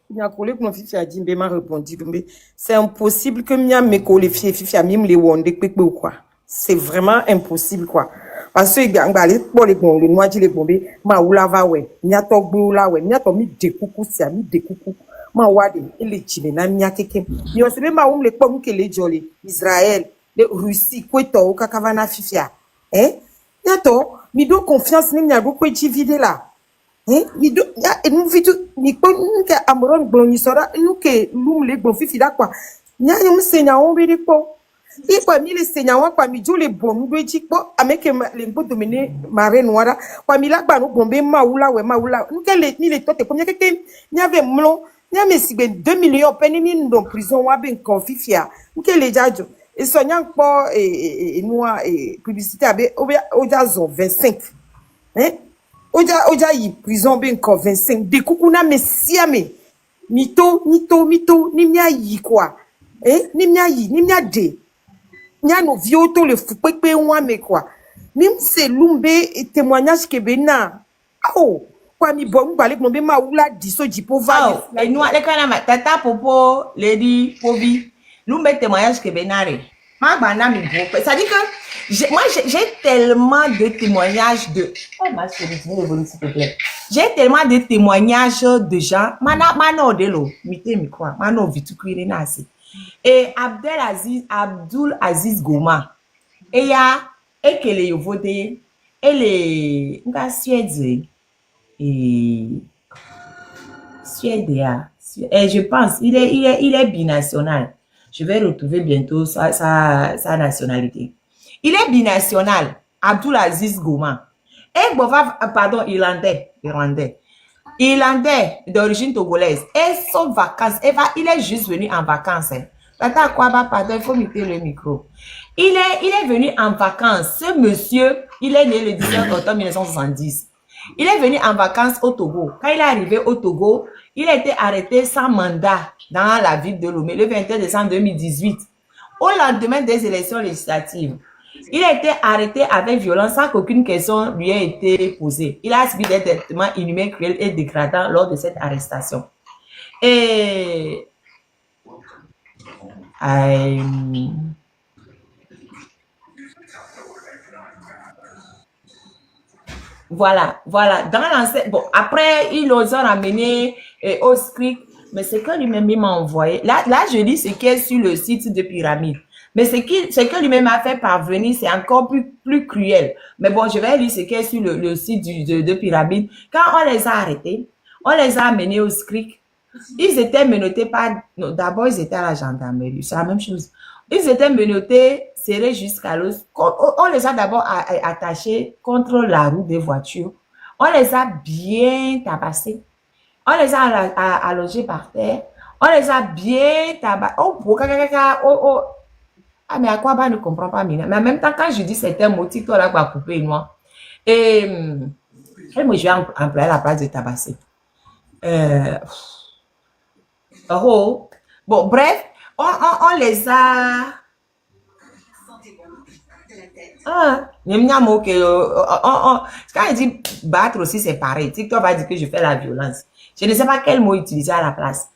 m'a répondu c'est impossible que mia me coller fifi mim les wonde pepe ou quoi. C'est vraiment impossible quoi. Parce que les bon le noix les bombe ma oula va ouais nya to gbo la ouais nya to mi dekoukou sia mi dekoukou ma wade ele chile na mia keke yo se be ma le pom ke le jolé Israël le Russie ko to o kakavana fifia nya to mi do confiance ni nya go ko chi vide là mi do ya nous vite ni ko ke amoron bon ni sora nous ke lum le bon fifi da quoi nya yum senya on bi ko il faut mi le senya wa kwa mi jo le bon do ji ko ameke le mbo dominer mare noira kwa mi la gba no bombe ma ula we ma ula nke le ni le tote ko mi keke ni ave mlo mais si ben 2 millions peine ni dans prison wa ben confifia que les jajo et sognant pas et noa et publicité abe oja zo 25 hein oja yi prison ben ko 25 de kukuna mesia me mito ni mia yi quoi ni mia de nya no vioto le fupekpe wa me quoi nim se lumbe témoignage que bena oh kwa mi bon balek no be ma wula diso jipo va Oh, et nous, les canama, tata popo, lady, pobi, nous mettons témoignage que benare. Ma bana mi bo. Ça dit que moi j'ai tellement de témoignages de. Oh ma chérie, tu me s'il te plaît. J'ai tellement de témoignages de gens. Mano delo, mité mi quoi. Mano vitu kuire nasi. Et Abdul Aziz Goma. Et ya et que les yovode et les nga Suède et Suédois. Et je pense, il est binational. Je vais retrouver bientôt sa nationalité. Il est binational. Abdul Aziz Goma. Et pardon, Irlandais. Irlandais d'origine togolaise. Et son vacances. Il est juste venu en vacances. Tata Kwaba, pardon, il faut muter le micro. Il est venu en vacances. Ce monsieur, il est né le 17 octobre 1970. Il est venu en vacances au Togo. Quand il est arrivé au Togo, il a été arrêté sans mandat dans la ville de Lomé le 21 décembre 2018. Au lendemain des élections législatives, il a été arrêté avec violence sans qu'aucune question lui ait été posée. Il a subi des traitements inhumains, cruels et dégradants lors de cette arrestation. Et voilà. Dans l'ancien, bon, après, ils l'ont ramené au script, mais c'est que lui-même m'a envoyé. Là, je lis ce qui est sur le site de Pyramide. Mais ce que lui-même a fait parvenir, c'est encore plus cruel. Mais bon, je vais lire ce qui est sur le site de Pyramide. Quand on les a arrêtés, on les a amenés au script. Ils étaient menottés par, d'abord, ils étaient à la gendarmerie. C'est la même chose. Ils étaient menottés, serrés jusqu'à l'os. On les a d'abord attachés contre la roue des voitures. On les a bien tabassés. On les a allongés par terre. On les a bien tabassés. Ah, mais à quoi bah ne comprend pas, Mina. Mais en même temps, quand je dis certains mots, toi là, va couper moi. Et moi, je vais employer la place de tabasser. Bon, bref, on les a. Quand il dit battre aussi, c'est pareil. TikTok va dire que je fais la violence. Je ne sais pas quel mot utiliser à la place.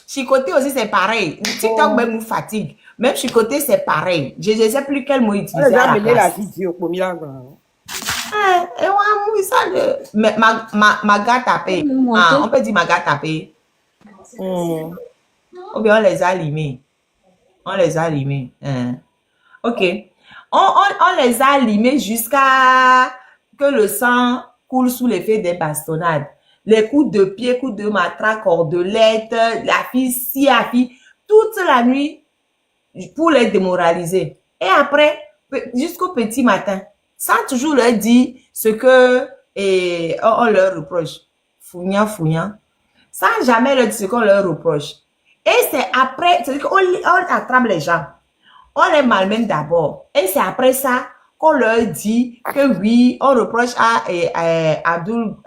Chicoter aussi, c'est pareil. TikTok même nous fatigue. Même chicoter, c'est pareil. Je ne sais plus quel mot utiliser à la place. La vidéo pour Maga tapé. On peut dire Maga tapé. Ou bien on les a limés. Ok. On les a limés jusqu'à que le sang coule sous l'effet des bastonnades. Les coups de pied, coups de matraque, cordelettes, la fille, toute la nuit pour les démoraliser. Et après, jusqu'au petit matin, sans toujours leur dire ce que on leur reproche. Fouillant. Sans jamais leur dire ce qu'on leur reproche. Et c'est après, c'est-à-dire qu'on attrape les gens. On les malmène d'abord. Et c'est après ça qu'on leur dit que oui, on reproche à Abdul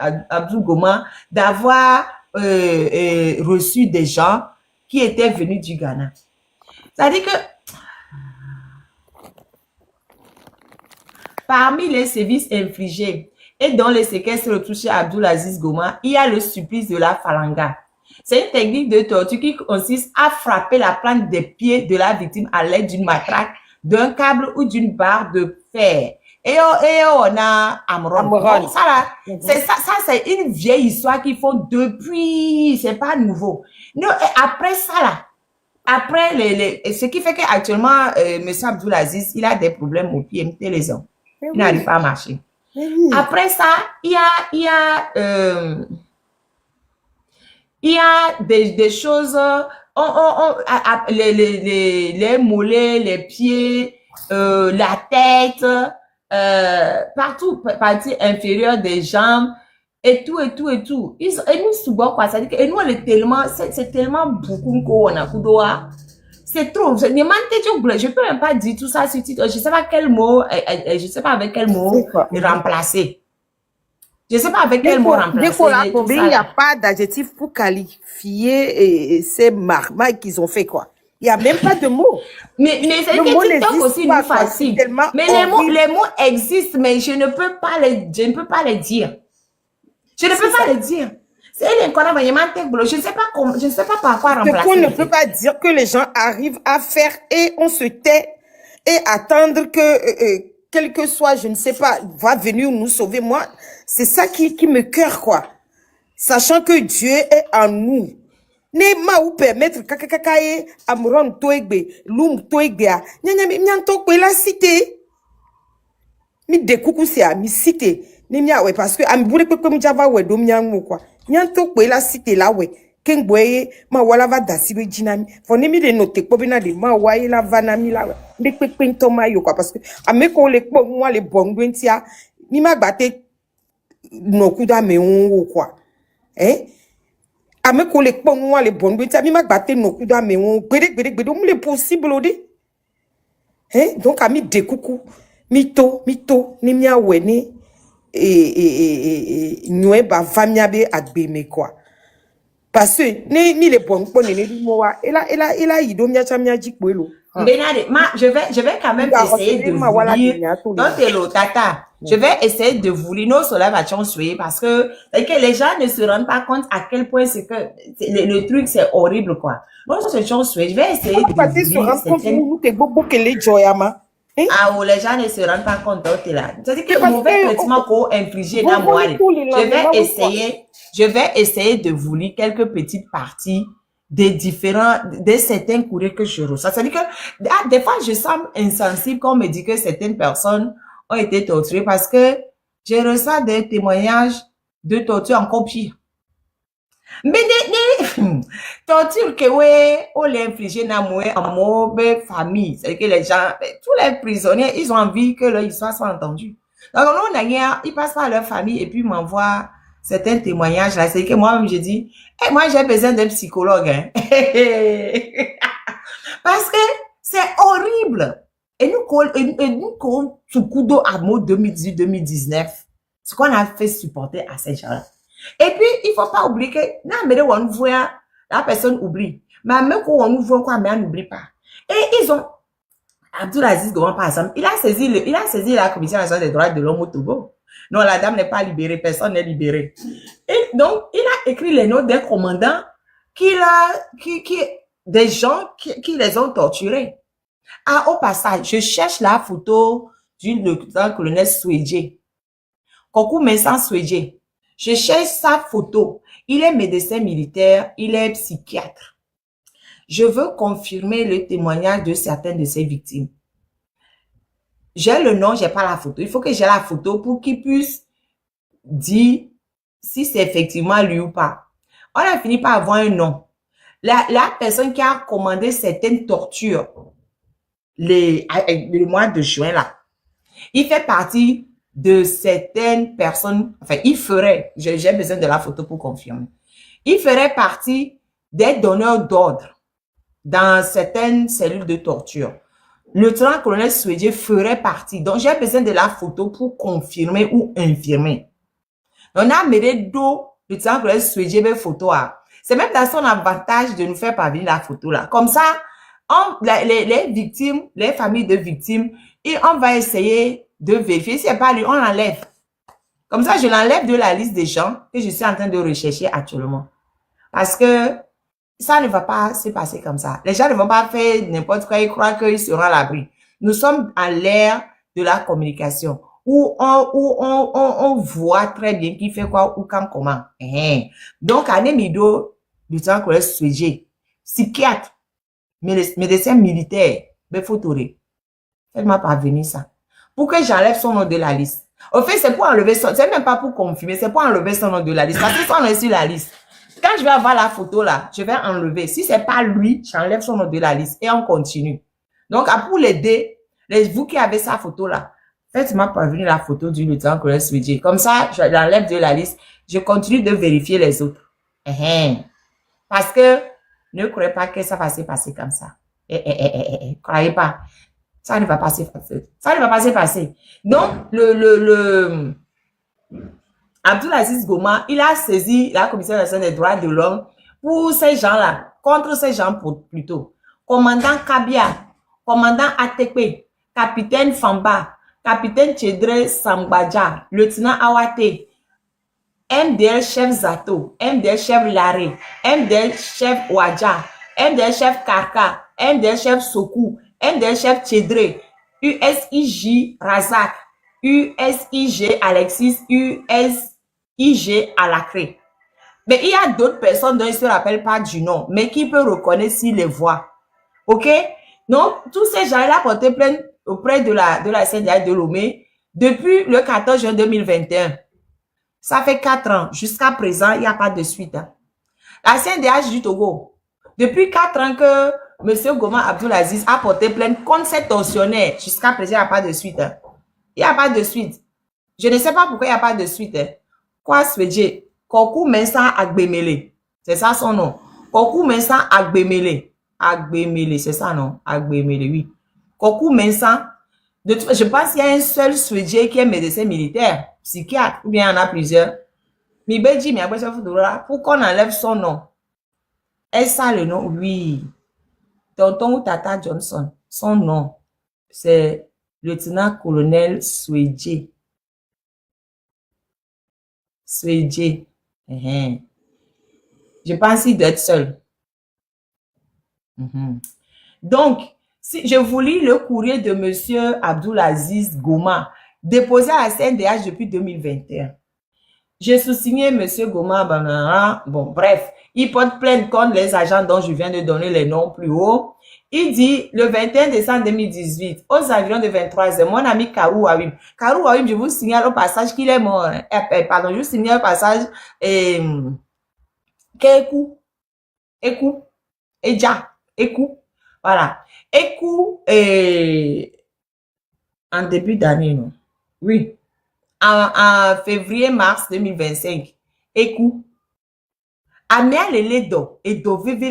Goma d'avoir reçu des gens qui étaient venus du Ghana. C'est-à-dire que parmi les sévices infligés et dans les séquestres retouchés à Abdul Aziz Goma, il y a le supplice de la falanga. C'est une technique de torture qui consiste à frapper la plante des pieds de la victime à l'aide d'une matraque, d'un câble ou d'une barre de fer. Et on a Amron. Ça là, ça c'est une vieille histoire qu'ils font depuis, c'est pas nouveau. Non, après ça là, après ce qui fait qu'actuellement, monsieur Abdul Aziz, il a des problèmes au pied, les hommes. Il n'arrive pas à marcher. Après ça, il y a des choses, les mollets, les pieds, la tête, partout, partie inférieure des jambes, et tout, et tout, et tout. Et nous, souvent, quoi, ça dit que, et nous, on est tellement, c'est tellement beaucoup qu'on a coudoa. C'est trop. Je peux même pas dire tout ça sur titre. Je sais pas quel mot, je sais pas avec quel mot C'est quoi? remplacer. Je sais pas avec Dès quel mot qu'on remplacer l'a tout tombé, ça il n'y a là. pas d'adjectif pour qualifier ces marmailles qu'ils ont fait, quoi. Il n'y a même pas de mots. Mais c'est Le mot que TikTok n'existe aussi pas, nous quoi. C'est fascine. tellement Mais horrible. les mots existent, mais je ne peux pas les dire. Je ne peux C'est pas ça. les dire. C'est je ne sais pas par quoi Ce qu'on remplacer ne le peut fait. pas dire que les gens arrivent à faire et on se tait et attendre que, quel que soit, je ne sais pas, va venir nous sauver. Moi, c'est ça qui me cœur, quoi. Sachant que Dieu est en nous. Ne ma ou permettre kakakakaye amuron toegbe lum toegbe a nyanya mi nyanto kwe la cité mi de kuku c'est à mi cité ni mia ouais parce que am boule kwe mi java ouais do nyango quoi nyanto kwe la cité là ouais kengboye ma wala va dasibe jinami fo ni mi de note ko bina de ma wa la vanami là ouais de kwe nto ma yo quoi parce que ameko le ko moi le bongo ntia mi ma gbate no kuda me on quoi hein ame ko le kpɔ nua le bɔn do nti mi ma gbate no kudo ame wo gbede o mu le possible o de hein donc ami de kuku mi to ni mi awe ni nyue ba va mi abe agbe me quoi parce que ni le bɔn kpɔ ne ni mo wa ela yi do mi acha mi aji kpo elo Benade, je vais quand même essayer de vous lire. Donc, hello, tata. Je vais essayer de vous lire nos soleils parce que les gens ne se rendent pas compte à quel point c'est que le truc, c'est horrible, quoi. Donc, je vais essayer de vous lire. Ah, oh, les gens ne se rendent pas compte, c'est-à-dire que le mauvais traitement qu'on inflige dans moi, je vais essayer de vous lire quelques petites parties de certains courriers que je reçois. C'est-à-dire que, des fois, je semble insensible quand on me dit que certaines personnes ont été torturées parce que je reçois des témoignages de torture encore pire. Mais des tortures que, ouais, on les inflige dans mon famille. C'est-à-dire que les gens, tous les prisonniers, ils ont envie que leur histoire soit entendue. Donc, nous, ils passent par leur famille et puis m'envoient certains témoignages là. C'est que moi-même, je dis, hey, moi, j'ai besoin d'un psychologue, hein. Parce que c'est horrible. Et nous, sous coup d'eau à mot 2018-2019, ce qu'on a fait supporter à ces gens-là. Et puis, il faut pas oublier que, non, mais on voit, la personne oublie. Mais même quand on voit quoi, mais on n'oublie pas. Et ils ont, Abdulaziz Gouan, par exemple, il a saisi la Commission nationale des droits de l'homme au Togo. Non, la dame n'est pas libérée, personne n'est libéré. Et donc, il a écrit les notes d'un commandant des gens qui les ont torturés. Ah, au passage, je cherche la photo du lieutenant-colonel Swedje. Kokou Mensah Swedje. Je cherche sa photo. Il est médecin militaire, il est psychiatre. Je veux confirmer le témoignage de certaines de ses victimes. J'ai le nom, j'ai pas la photo. Il faut que j'ai la photo pour qu'il puisse dire si c'est effectivement lui ou pas. On a fini par avoir un nom. La personne qui a commandé certaines tortures le mois de juin là, il fait partie de certaines personnes, enfin il ferait, j'ai besoin de la photo pour confirmer, il ferait partie des donneurs d'ordre dans certaines cellules de torture. Le lieutenant-colonel Swedje ferait partie. Donc, j'ai besoin de la photo pour confirmer ou infirmer. On a mêlé d'eau, le lieutenant-colonel Swedje, photo. C'est même dans son avantage de nous faire parvenir la photo là. Comme ça, les victimes, les familles de victimes, et on va essayer de vérifier. Si c'est pas lui, on l'enlève. Comme ça, je l'enlève de la liste des gens que je suis en train de rechercher actuellement. Parce que ça ne va pas se passer comme ça. Les gens ne vont pas faire n'importe quoi et croire qu'ils seront à l'abri. Nous sommes à l'ère de la communication où on voit très bien qui fait quoi ou quand comment. Donc, Anemido, lieutenant-colonel Swedje, psychiatre, médecin militaire, Befotoré, faites-moi parvenir ça. Pour que j'enlève son nom de la liste. Au fait, c'est pour enlever son, c'est même pas pour confirmer, c'est pour enlever son nom de la liste. Parce que son nom est sur la liste. Quand je vais avoir la photo là, je vais enlever. Si c'est pas lui, j'enlève son nom de la liste et on continue. Donc, pour l'aider, vous qui avez sa photo là, Faites-moi parvenir la photo du lieutenant-colonel Swedje. Comme ça, je l'enlève de la liste. Je continue de vérifier les autres. Parce que ne croyez pas que ça va se passer comme ça. Croyez pas. Ça ne va pas se passer. Ça ne va pas se passer. Donc, Abdulaziz Goma, il a saisi la Commission nationale des droits de l'homme pour ces gens-là, contre ces gens plutôt. Commandant Kabia, commandant Atepe, capitaine Famba, capitaine Chedre Sambadja, lieutenant Awate, MDL chef Zato, MDL chef Laré, MDL chef Ouadja, MDL chef Karka, MDL chef Sokou, MDL chef Chedre, USIJ Razak, USIG Alexis, USIG Alacré. Mais il y a d'autres personnes dont il ne se rappelle pas du nom, mais qui peut reconnaître s'il les voit. OK? Donc, tous ces gens-là portaient plainte auprès de la CNDH de Lomé depuis le 14 juin 2021. Ça fait 4 ans. Jusqu'à présent, il n'y a pas de suite. La CNDH du Togo, depuis 4 ans que M. Goma Abdulaziz a porté plainte contre ces tortionnaires, jusqu'à présent, il n'y a pas de suite. Il n'y a pas de suite. Je ne sais pas pourquoi il n'y a pas de suite. Quoi, Swedje? Kokou Mensa Agbemele. C'est ça son nom. Kokou Mensa Agbemele. Agbemele, c'est ça, non? Agbemele, oui. Kokou Mensa. Je pense qu'il y a un seul Swedje qui est médecin militaire, psychiatre, ou bien il y en a plusieurs. Mibeji, pour qu'on enlève son nom. Est-ce ça le nom? Oui. Tonton ou Tata Johnson. Son nom, c'est lieutenant-colonel Swedje. Swedje. Je pense qu'il doit être seul. Donc, si je vous lis le courrier de M. Abdulaziz Goma, déposé à la CNDH depuis 2021. J'ai sous-signé M. Goma Banara. Bon, bref, il porte plainte contre les agents dont je viens de donner les noms plus haut. Il dit, le 21 décembre 2018, aux environs de 23h, mon ami Karou Awim. Karou Awim, je vous signale au passage qu'il est mort. Pardon, je vous signale au passage Kekou, Ekou, Eja, Ekou. Voilà. Ekou, en début d'année, non? Oui. En février-mars 2025. Ekou. Amia lele do et do vivi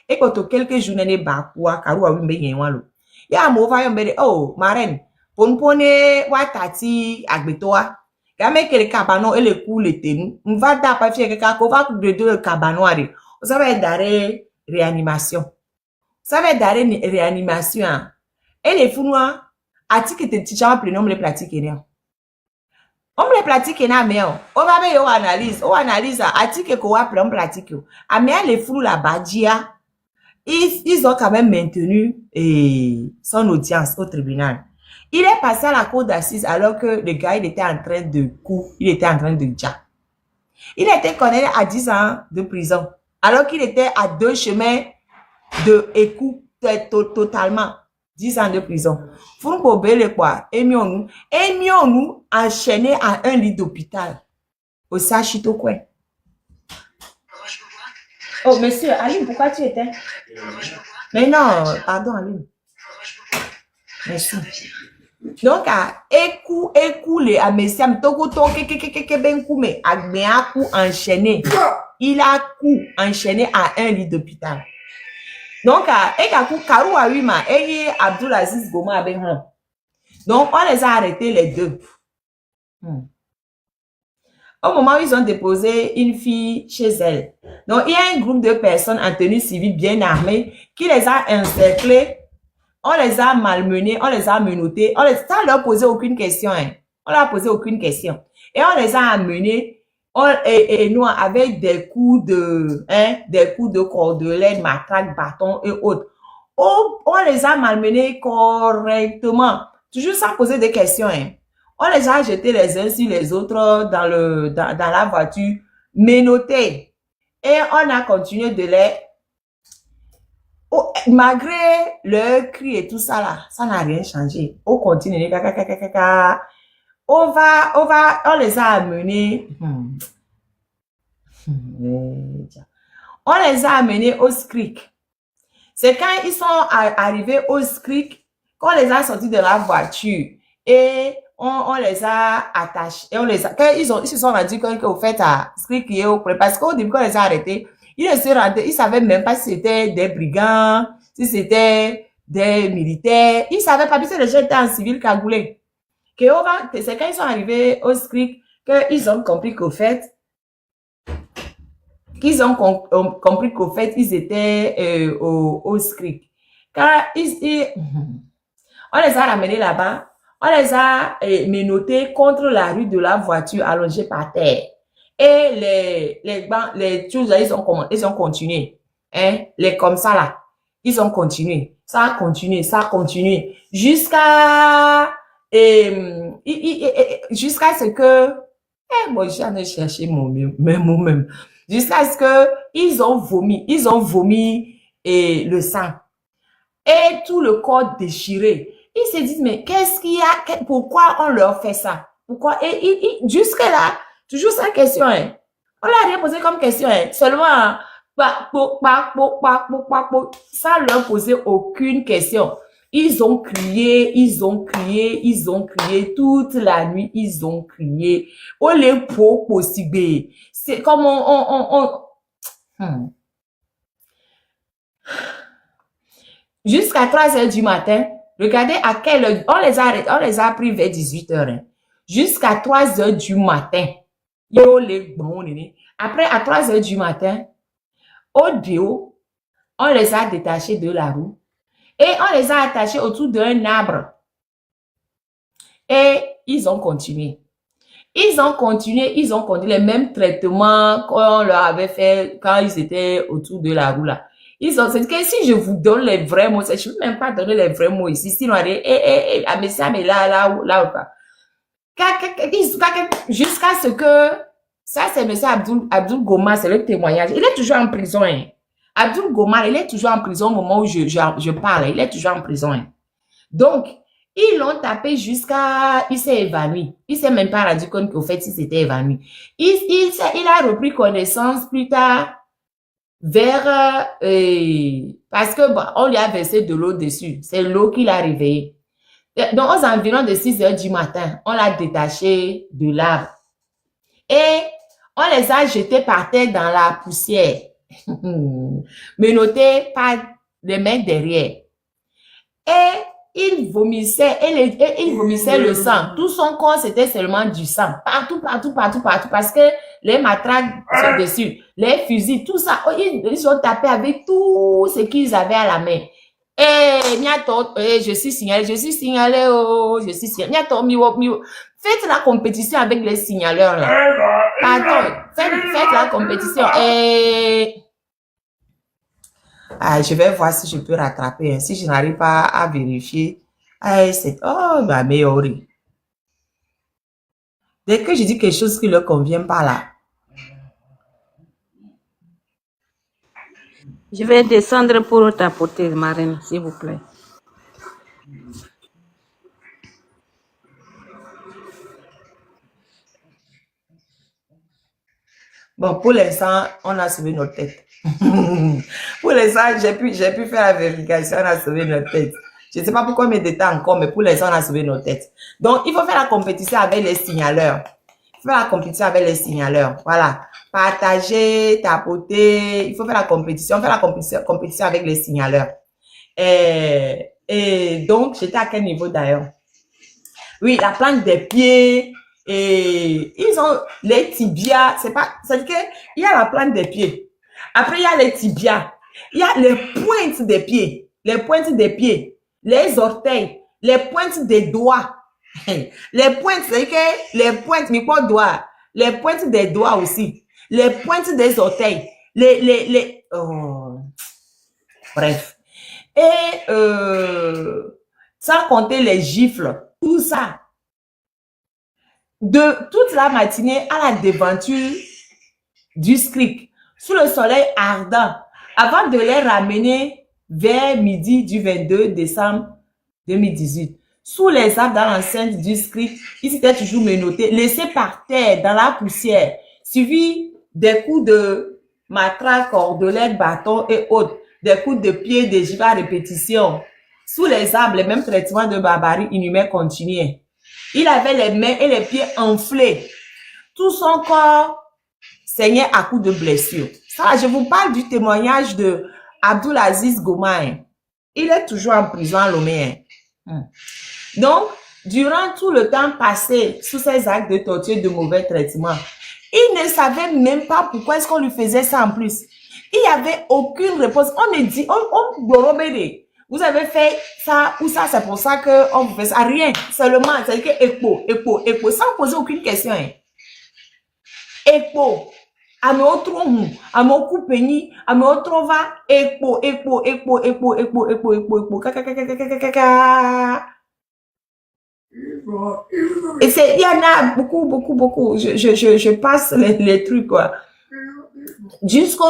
et koto quelques journées ne ba kwa karu wa wimbe yenwa lo ya mo fa yombe oh marraine ponpone watati agbetoa ga me kele kabano ele ku le tenu mva da pa fie keka ko va de kabano ari ça va être d'arrêt réanimation ça va être d'arrêt réanimation et les funwa atike te ticha plenom le pratique rien. On les pratique na mais on va be yo analyse article ko wa plan pratique a mais les flou la badia ils ont quand même maintenu son audience au tribunal. Il est passé à la cour d'assises alors que le gars il était en train de déjà. Il était condamné à 10 ans de prison alors qu'il était à 2 chemins de écoute totalement. 10 ans de prison. Founko Bele quoi, Emionu enchaîné à un lit d'hôpital. Au Sachito quoi. Oh, monsieur, Aline, pourquoi tu étais? Mais non, pardon, Aline. Merci. Donc, écoute, les amessiam, toko, ben koume, agmeaku enchaîné. Il a coup enchaîné à un lit d'hôpital. Donc, Karou Awima et Abdulaziz Goma avec moi. Donc, on les a arrêtés les deux. Au moment où ils ont déposé une fille chez elle. Donc, il y a un groupe de personnes en tenue civile bien armées qui les a encerclés. On les a malmenés, on les a menottés. Sans leur poser aucune question. On leur a posé aucune question. Et on les a amenés. Et nous, avec des coups de cordelette, matraque, bâton et autres. On les a malmenés correctement. Toujours sans poser des questions, On les a jetés les uns sur les autres dans la voiture, menottés. Et on a continué de malgré leur cri et tout ça là, ça n'a rien changé. On continue, on les a amenés. On les a amenés au SCRIC. C'est quand ils sont arrivés au SCRIC qu'on les a sortis de la voiture Et on les a attachés. Et quand ils se sont rendus compte qu'au fait, à Skrikiyo, parce qu'au début, quand on les a arrêtés, ils savaient même pas si c'était des brigands, si c'était des militaires. Ils savaient pas, puisque les gens étaient en civil cagoulé. C'est quand ils sont arrivés au Skrik qu'ils ont compris qu'au fait, ils étaient au Skrik. Quand on les a ramenés là-bas, on les a menottés contre la rue de la voiture allongée par terre. Et les choses là, ils ont continué. Hein, les comme ça là, ils ont continué. Ça a continué, ça a continué. Jusqu'à jusqu'à ce que moi j'en ai cherché mon même jusqu'à ce que ils ont vomi le sang et tout le corps déchiré. Ils se disent mais qu'est-ce qu'il y a, pourquoi on leur fait ça, pourquoi? Et jusque là toujours sa question, hein. On l'a rien posé comme question, hein. Seulement sans leur poser aucune question. Ils ont crié, ils ont crié, ils ont crié toute la nuit, ils ont crié. On les pour possible. C'est comme jusqu'à 3 heures du matin. Regardez à quelle heure, on les a pris vers 18 heures, hein. Jusqu'à 3 heures du matin. Après, à 3 heures du matin, au déo, on les a détachés de la roue et on les a attachés autour d'un arbre. Et ils ont continué. Ils ont continué les mêmes traitements qu'on leur avait fait quand ils étaient autour de la roue là. C'est que si je vous donne les vrais mots, je ne peux même pas donner les vrais mots ici, sinon, jusqu'à ce que, ça c'est M. Abdul Goma, c'est le témoignage. Il est toujours en prison, hein. Abdul Goma, il est toujours en prison au moment où je parle, il est toujours en prison, hein. Donc, ils l'ont tapé jusqu'à, il s'est évanoui. Il s'est même pas rendu compte qu'au fait, il s'était évanoui. Il a repris connaissance plus tard vers, parce que bon, on lui a versé de l'eau dessus. C'est l'eau qui l'a réveillé. Donc, aux environs de 6 heures du matin, on l'a détaché de l'arbre. Et on les a jetés par terre dans la poussière. Menottés par les mains derrière. Et il vomissait, il vomissait le sang. Tout son corps, c'était seulement du sang. Partout, parce que les matraques sont dessus, les fusils, tout ça, ils ont tapé avec tout ce qu'ils avaient à la main. Je suis signalé, oh, je suis signalé. Faites la compétition avec les signaleurs, là. Pardon, faites la compétition. Je vais voir si je peux rattraper, hein. Si je n'arrive pas à vérifier, ma meilleure. Dès que je dis quelque chose qui ne leur convient pas là. Je vais descendre pour t'apporter, Marine, s'il vous plaît. Bon, pour l'instant, on a sauvé notre tête. Pour l'instant, j'ai pu faire la vérification, on a sauvé notre tête. Je ne sais pas pourquoi mes détails encore, mais pour l'instant, on a sauvé notre tête. Donc, il faut faire la compétition avec les signaleurs. Voilà. Partager, tapoter. Il faut faire la compétition. Compétition avec les signaleurs. Et donc, j'étais à quel niveau d'ailleurs? Oui, la plante des pieds. Et ils ont les tibias. C'est-à-dire qu'il y a la plante des pieds. Après, il y a les tibias. Il y a les pointes des pieds. Les orteils. Les pointes des doigts. Les pointes, c'est que les pointes, mais pas doigts. Les pointes des doigts aussi. Les pointes des orteils. Bref. Et, sans compter les gifles. Tout ça. De toute la matinée à la devanture du Skrik, sous le soleil ardent, avant de les ramener vers midi du 22 décembre 2018. Sous les arbres dans l'enceinte du Skrik, ils étaient toujours menottés, laissés par terre dans la poussière, suivis des coups de matraque, cordelette, bâton et autres, des coups de pied, des gifles à répétition. Sous les arbres, les mêmes traitements de barbarie inhumaine continuaient. Il avait les mains et les pieds enflés. Tout son corps saignait à coups de blessures. Ça, je vous parle du témoignage de Abdulaziz Gomain. Il est toujours en prison à Lomé. Donc, durant tout le temps passé sous ces actes de torture et de mauvais traitement, il ne savait même pas pourquoi est-ce qu'on lui faisait ça en plus. Il n'y avait aucune réponse. On me dit, vous avez fait ça ou ça, c'est pour ça qu'on vous fait ça. Rien, seulement, c'est-à-dire que écho, sans poser aucune question. Écho, ame otro ame okupeni, ame otrova, écho, et c'est, il y en a beaucoup. Je passe les trucs, quoi. Jusqu'au,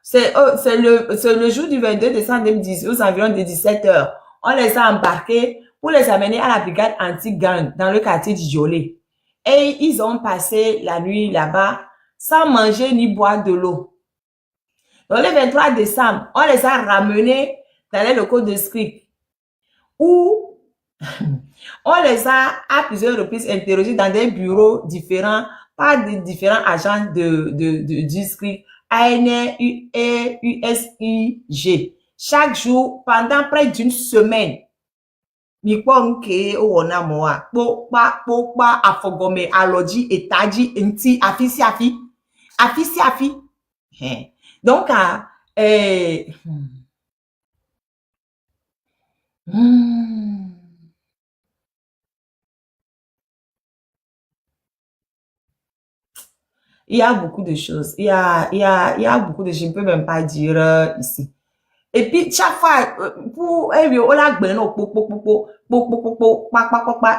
c'est le jour du 22 décembre 2018, aux environs de 17 heures. On les a embarqués pour les amener à la brigade anti-gang dans le quartier du Djolé. Et ils ont passé la nuit là-bas sans manger ni boire de l'eau. Donc, le 23 décembre, on les a ramenés dans les locaux de SCRIC où on les a à plusieurs reprises interrogés dans des bureaux différents par des différents agents du SCRIC, ANR et USIG. Chaque jour, pendant près d'une semaine, Mikwanke Owana Moa, Pokpa, Afogome, Aloji, Etaji, Nti, Afisiafi. Donc, il y a beaucoup de choses. Il y a beaucoup de choses. Je ne peux même pas dire ici. Et puis, chaque fois,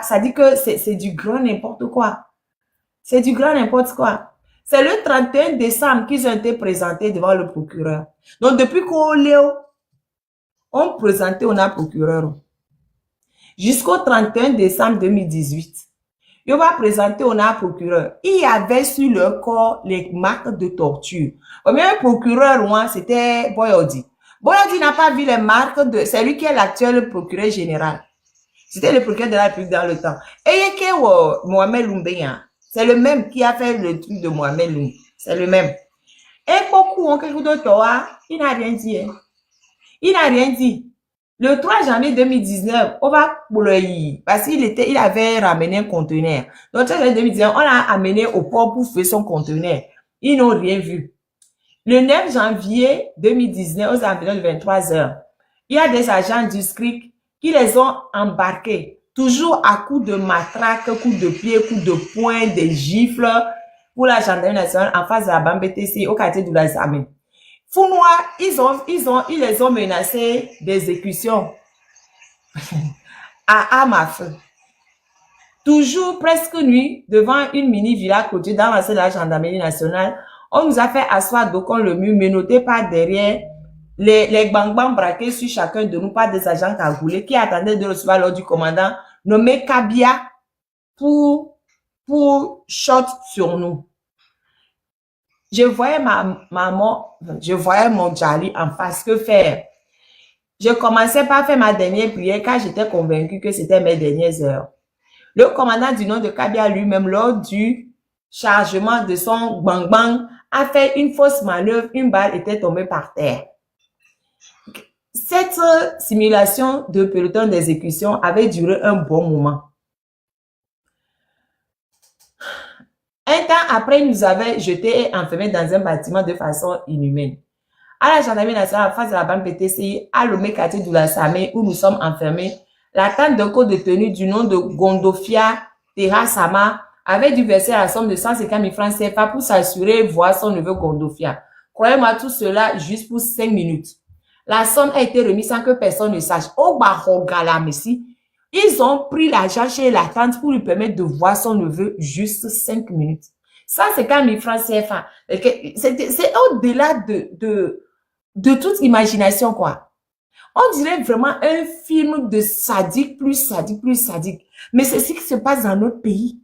ça dit que c'est du grand n'importe quoi. C'est du grand n'importe quoi. C'est le 31 décembre qu'ils ont été présentés devant le procureur. Donc, depuis qu'on on présenté au procureur. Jusqu'au 31 décembre 2018. Il va présenter au procureur. Il y avait sur leur corps les marques de torture. Le premier procureur, c'était Boyodi. Boyodi n'a pas vu les marques de... C'est lui qui est l'actuel procureur général. C'était le procureur de la République dans le temps. Et que Mohamed Lumbeya, c'est le même qui a fait le truc de Mohamed Loum. C'est le même. Et beaucoup ont quelque chose d'autre. Il n'a rien dit. Il n'a rien dit. Le 3 janvier 2019, on va pour le parce il avait ramené un conteneur. Donc, le 3 janvier 2019, on l'a amené au port pour faire son conteneur. Ils n'ont rien vu. Le 9 janvier 2019, aux environs de 23 heures, il y a des agents du SCRIC qui les ont embarqués, toujours à coups de matraque, coups de pied, coups de poing, des gifles, pour la gendarmerie nationale en face de la BAM-BTC au quartier de la Zamé. Founois, ils les ont menacés d'exécution à armes à feu. Toujours presque nuit, devant une mini-villa côté dans la salle de la gendarmerie nationale, on nous a fait asseoir d'aucun le mur, menotté par derrière, les bang-bang braqués sur chacun de nous par des agents cagoulés qui attendaient de recevoir l'ordre du commandant nommé Kabia pour shot sur nous. Je voyais ma maman, je voyais mon Djali en face, que faire? Je commençais par faire ma dernière prière car j'étais convaincu que c'était mes dernières heures. Le commandant du nom de Kabia lui-même, lors du chargement de son bang-bang, a fait une fausse manœuvre, une balle était tombée par terre. Cette simulation de peloton d'exécution avait duré un bon moment. Un temps après, ils nous avaient jetés et enfermés dans un bâtiment de façon inhumaine. À la gendarmerie nationale, en face de la banque PTCI, à Lomé quartier de la Samé, où nous sommes enfermés, la tante d'un co-détenu du nom de Gondofia Terasama avait dû verser la somme de 150 000 francs CFA pour s'assurer voir son neveu Gondofia. Croyez-moi, tout cela juste pour 5 minutes. La somme a été remise sans que personne ne sache. Au Barogala, Messi, ils ont pris l'argent chez la tante pour lui permettre de voir son neveu juste 5 minutes. Ça, c'est 40 000 francs CFA. C'est au-delà de toute imagination, quoi. On dirait vraiment un film de sadique, plus sadique. Mais c'est ce qui se passe dans notre pays.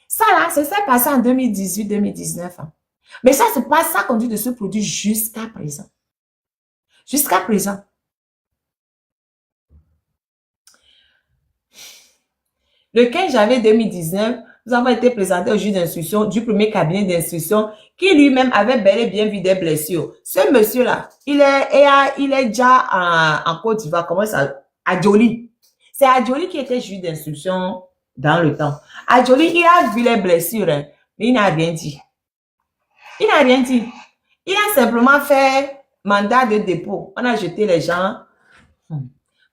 Ça, là, ça s'est passé en 2018-2019. Mais ça, c'est pas ça qu'on dit de ce produit jusqu'à présent. Jusqu'à présent. Le 15 janvier 2019, nous avons été présentés au juge d'instruction du premier cabinet d'instruction qui lui-même avait bel et bien vu des blessures. Ce monsieur-là, il est déjà en Côte d'Ivoire, comment ça? À Djoli. C'est à Djoli qui était juge d'instruction dans le temps. À Djoli, il a vu les blessures, hein, mais il n'a rien dit. Il n'a rien dit. Il a simplement fait mandat de dépôt. On a jeté les gens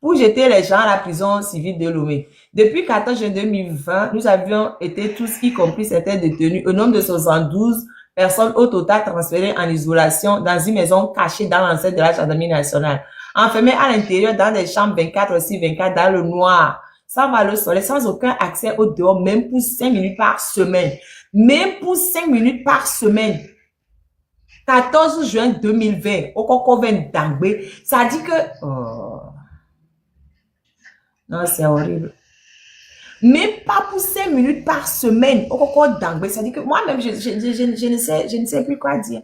pour jeter les gens à la prison civile de Lomé. Depuis 14 juin 2020, nous avions été tous, y compris certains détenus, au nombre de 72 personnes au total transférées en isolation dans une maison cachée dans l'enceinte de la gendarmerie nationale. Enfermées à l'intérieur dans des chambres 24 aussi 24 dans le noir, sans voir le soleil, sans aucun accès au dehors, même pour 5 minutes par semaine. Même pour 5 minutes par semaine. 14 juin 2020, au Cocoven d'Angbé, ça dit que... Oh. Non, c'est horrible. Même pas pour 5 minutes par semaine, au Cocoven d'Angbé, ça dit que moi-même, je ne sais plus quoi dire.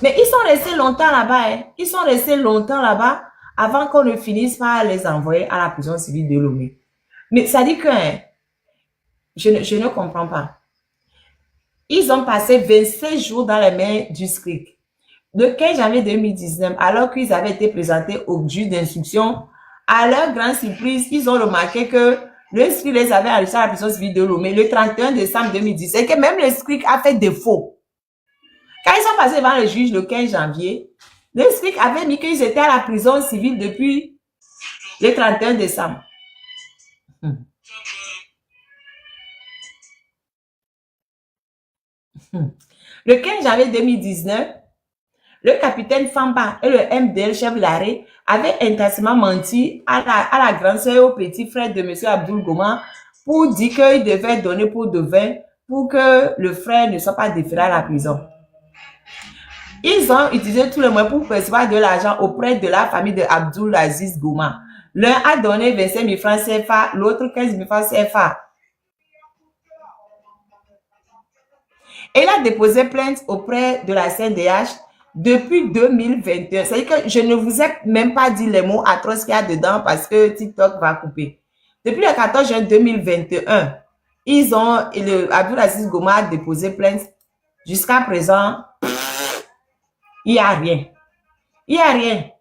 Mais ils sont restés longtemps là-bas, hein. Ils sont restés longtemps là-bas avant qu'on ne finisse par les envoyer à la prison civile de Lomé. Mais ça dit que, hein, je ne comprends pas. Ils ont passé 27 jours dans les mains du SCRIC. Le 15 janvier 2019, alors qu'ils avaient été présentés au juge d'instruction, à leur grande surprise, ils ont remarqué que le SCRIC les avait arrêtés à la prison civile de Lomé le 31 décembre 2017 et que même le SCRIC a fait défaut. Quand ils sont passés devant le juge le 15 janvier, le SCRIC avait mis qu'ils étaient à la prison civile depuis le 31 décembre. Le 15 janvier 2019, le capitaine Famba et le MDL chef Laré avaient intensément menti à la grande sœur et au petit frère de M. Abdoul Goma pour dire qu'il devait donner pour de vin pour que le frère ne soit pas déféré à la prison. Ils ont utilisé tous les moyens pour percevoir de l'argent auprès de la famille de Abdoul Aziz Goma. L'un a donné 25 000 francs CFA, l'autre 15 000 francs CFA. Elle a déposé plainte auprès de la CNDH depuis 2021. C'est-à-dire que je ne vous ai même pas dit les mots atroces qu'il y a dedans parce que TikTok va couper. Depuis le 14 juin 2021, Abdoul Aziz Goma a déposé plainte. Jusqu'à présent, il n'y a rien. Il n'y a rien.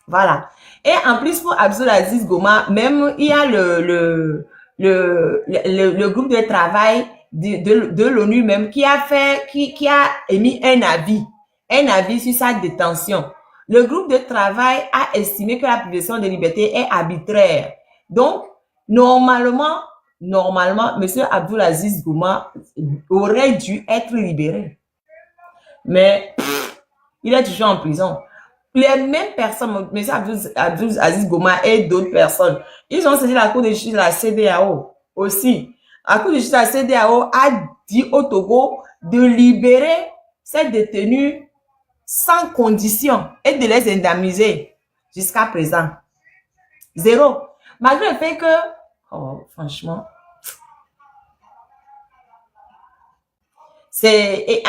Voilà. Et en plus, pour Abdoul Aziz Goma, même il y a le groupe de travail de l'ONU même qui a émis un avis sur sa détention. Le groupe de travail a estimé que la privation de liberté est arbitraire. Donc, normalement, M. Abdoul Aziz Goma aurait dû être libéré. Mais il est toujours en prison. Les mêmes personnes, M. Abdoul Aziz Goma et d'autres personnes, ils ont saisi la Cour de justice de la CEDEAO aussi. La Cour de justice de la CEDEAO a dit au Togo de libérer ces détenus sans condition et de les indemniser jusqu'à présent. Zéro. Malgré le fait que, oh, franchement, et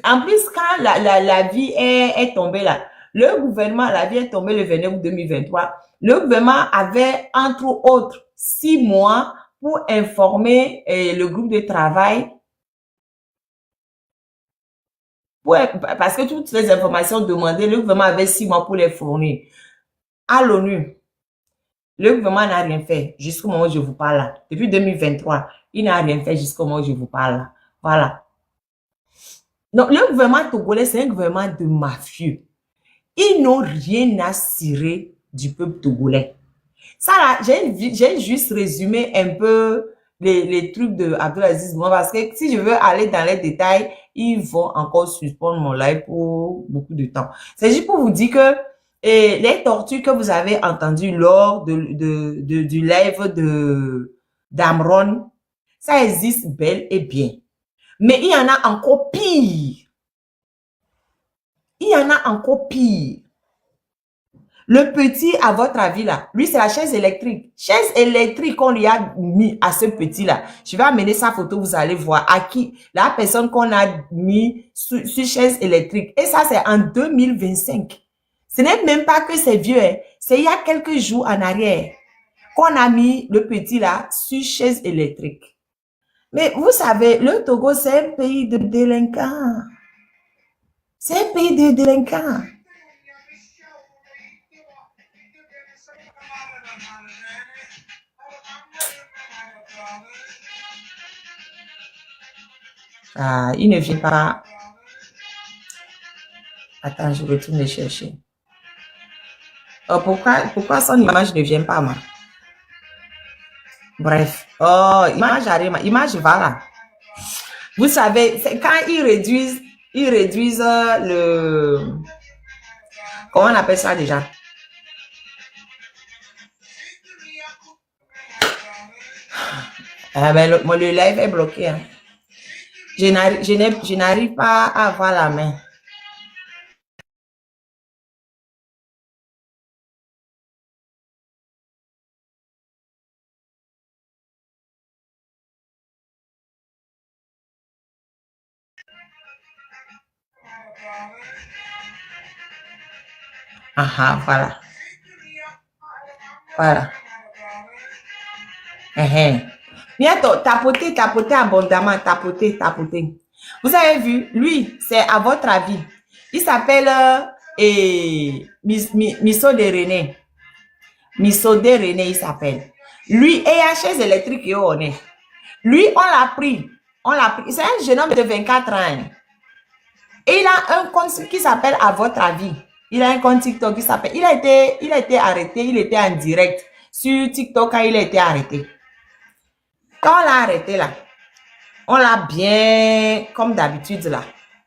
en plus, quand la vie est tombée là, le gouvernement, la vie est tombée le 29 août 2023, le gouvernement avait, entre autres, 6 mois pour informer le groupe de travail, parce que toutes les informations demandées, le gouvernement avait 6 mois pour les fournir. À l'ONU, le gouvernement n'a rien fait jusqu'au moment où je vous parle là. Depuis 2023, il n'a rien fait jusqu'au moment où je vous parle là. Voilà. Donc, le gouvernement togolais, c'est un gouvernement de mafieux. Ils n'ont rien à cirer du peuple togolais. Ça là, j'ai juste résumé un peu les trucs de Abdoul Aziz Goma parce que si je veux aller dans les détails, ils vont encore suspendre mon live pour beaucoup de temps. C'est juste pour vous dire que les tortures que vous avez entendues lors du live d'Amron, ça existe bel et bien. Mais il y en a encore pire. Il y en a encore pire. Le petit, à votre avis là, lui c'est la chaise électrique. Chaise électrique qu'on lui a mis à ce petit là. Je vais amener sa photo, vous allez voir à qui, la personne qu'on a mis sur chaise électrique. Et ça c'est en 2025. Ce n'est même pas que c'est vieux, hein. C'est il y a quelques jours en arrière qu'on a mis le petit là sur chaise électrique. Mais vous savez, le Togo, c'est un pays de délinquants. C'est un pays de délinquants. Ah, il ne vient pas. Attends, je retourne le chercher. Oh, pourquoi son image ne vient pas, moi? Bref. Oh, image arrive, image va là. Vous savez, c'est quand ils réduisent le... Comment on appelle ça déjà? Ah ben, le live est bloqué. Hein. Je n'arrive pas à avoir la main. Ah, voilà. Voilà. Bientôt, tapotez abondamment, tapotez. Vous avez vu, lui, c'est à votre avis. Il s'appelle Misso de René. Misso de René, il s'appelle. Lui, et à chaise électrique, on est. Lui, on l'a pris. C'est un jeune homme de 24 ans. Et il a un compte qui s'appelle à votre avis. Il a un compte TikTok qui s'appelle. Il a été arrêté, il était en direct sur TikTok quand il a été arrêté. Quand on l'a arrêté là, on l'a bien, comme d'habitude là.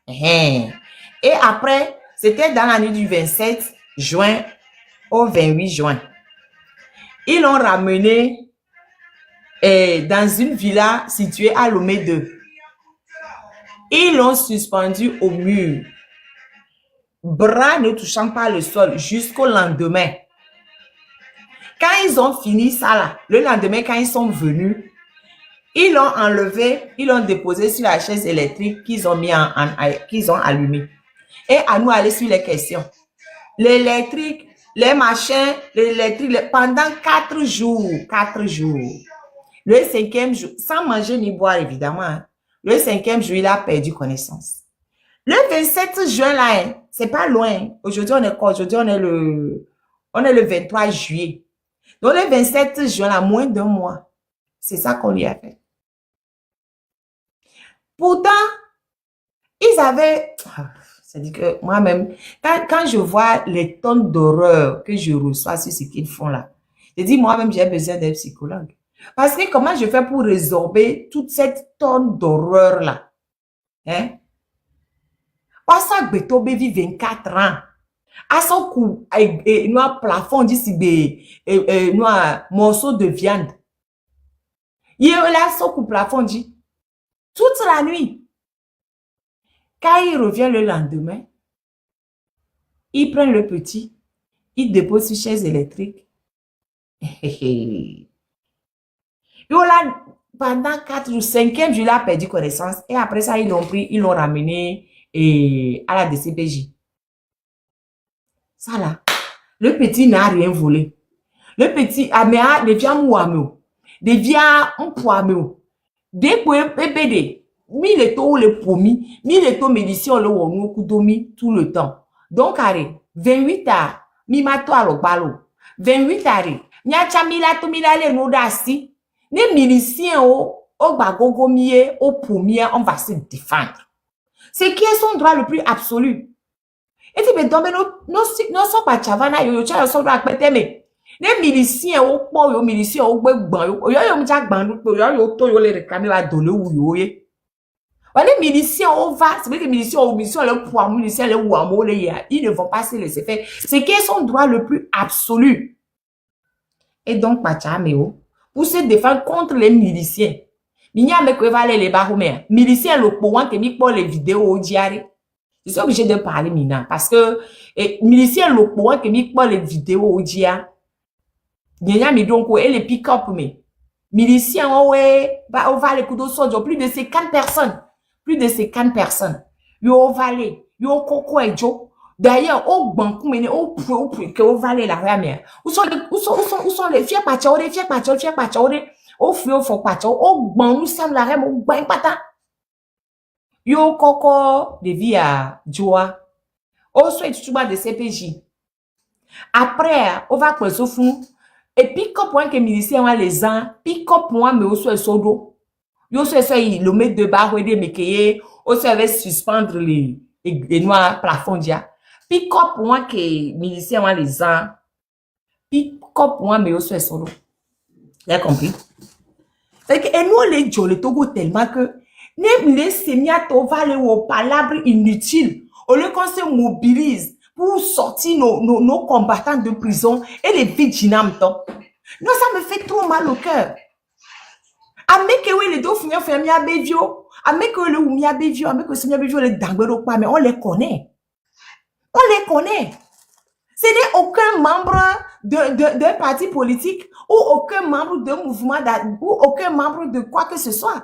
Et après, c'était dans la nuit du 27 juin au 28 juin. Ils l'ont ramené dans une villa située à Lomé 2. Ils l'ont suspendu au mur, bras ne touchant pas le sol jusqu'au lendemain. Quand ils ont fini ça là, le lendemain quand ils sont venus, ils l'ont enlevé, ils l'ont déposé sur la chaise électrique qu'ils ont mis qu'ils ont allumé. Et à nous aller sur les questions. L'électrique, les machins, l'électrique, pendant 4 jours. 4 jours. Le 5e jour, sans manger ni boire évidemment, hein, le 5e jour, il a perdu connaissance. Le 27 juin là, hein, c'est pas loin. Aujourd'hui, on est quoi? Aujourd'hui, on est le 23 juillet. Donc, le 27 juin là, moins d'un mois. C'est ça qu'on lui a fait. Pourtant, ils avaient... C'est-à-dire que moi-même, quand je vois les tonnes d'horreur que je reçois sur ce qu'ils font là, je dis moi-même, j'ai besoin d'un psychologue. Parce que comment je fais pour résorber toute cette tonne d'horreur là? Hein? Pasa Beto vit 24 ans. À son cou, noir plafond, dit noir morceau de viande. Il est là, son cou plafond, dit toute la nuit. Quand il revient le lendemain, il prend le petit, il dépose sur chaise électrique. Et là, pendant 4 jours, 5e jour, il a perdu connaissance. Et après ça, ils l'ont pris, ils l'ont ramené à la DCPJ. Ça là, le petit n'a rien volé. Le petit, devient mouamou, devient un poamou. Dès que bébé, mi le taux le promis, mi le taux médicien le wonou kudomi tout le temps. Donc, arrête, 28 ans, mi mato alo balo. 28 ans, nya chamila to mila le nodasi. Ne milicien au bagogo mie, au pommier, on va se défendre. C'est qui est son droit le plus absolu. Et tu me donnes non so pa chavana yo cha so droit pete me. Ne milicien au po yo milicien au gbegban yo mja gban yo to yo le réclamer va donner ou yo ye. Les miliciens, on va, c'est vrai que les miliciens, le poids, les miliciens, le ouamo, ils ne vont pas se laisser faire. C'est qui est son droit le plus absolu. Et donc, Pachameo, pour se défendre contre les miliciens, Minya me aller les baromères. Miliciens, le pouvoir que mi pour les vidéos au diary. Je suis obligé de parler, Mina, parce que, miliciens, le pouvoir que mi pour les vidéos au diary. Minya me donc, et les pick-up, mais. Miliciens, on va les coups de soldat, plus de 50 personnes. Plus de 50 personnes. Yo valé, yo koko ejo, D'ailleurs, au banc, au point, que au valet la ramère. Où sont les fiers pachos, les fiers pachos, au feu, au fond pachos, au banc, nous sommes la rame, au banc pata. Yo, coco, de vie à joie. Au soit tu de CPJ. Après, on va creuser au fond. Et puis, quand point que miliciens ont les ans, puis quand point, mais au soit sodo. Yo, soit le mettre de barre, ou de mécayer, au soit suspendre les noirs plafond dia. Puis quand point que miliciens ont les ans, puis quand point, mais au soit solo. Vous avez compris? C'est que, et nous, les gens, le Togo tellement que, ne laissez pas aller aux palabres inutiles. Au lieu qu'on se mobilise pour sortir nos combattants de prison et les vigilants. Non, ça me fait trop mal au cœur. Amekewe les deux finir faire mia bevio. Amekewe le mia bevio. Amekewe se mia bevio les dangbero pas, mais on les connaît. On les connaît. Ce n'est aucun membre d'un parti politique ou aucun membre d'un mouvement ou aucun membre de quoi que ce soit.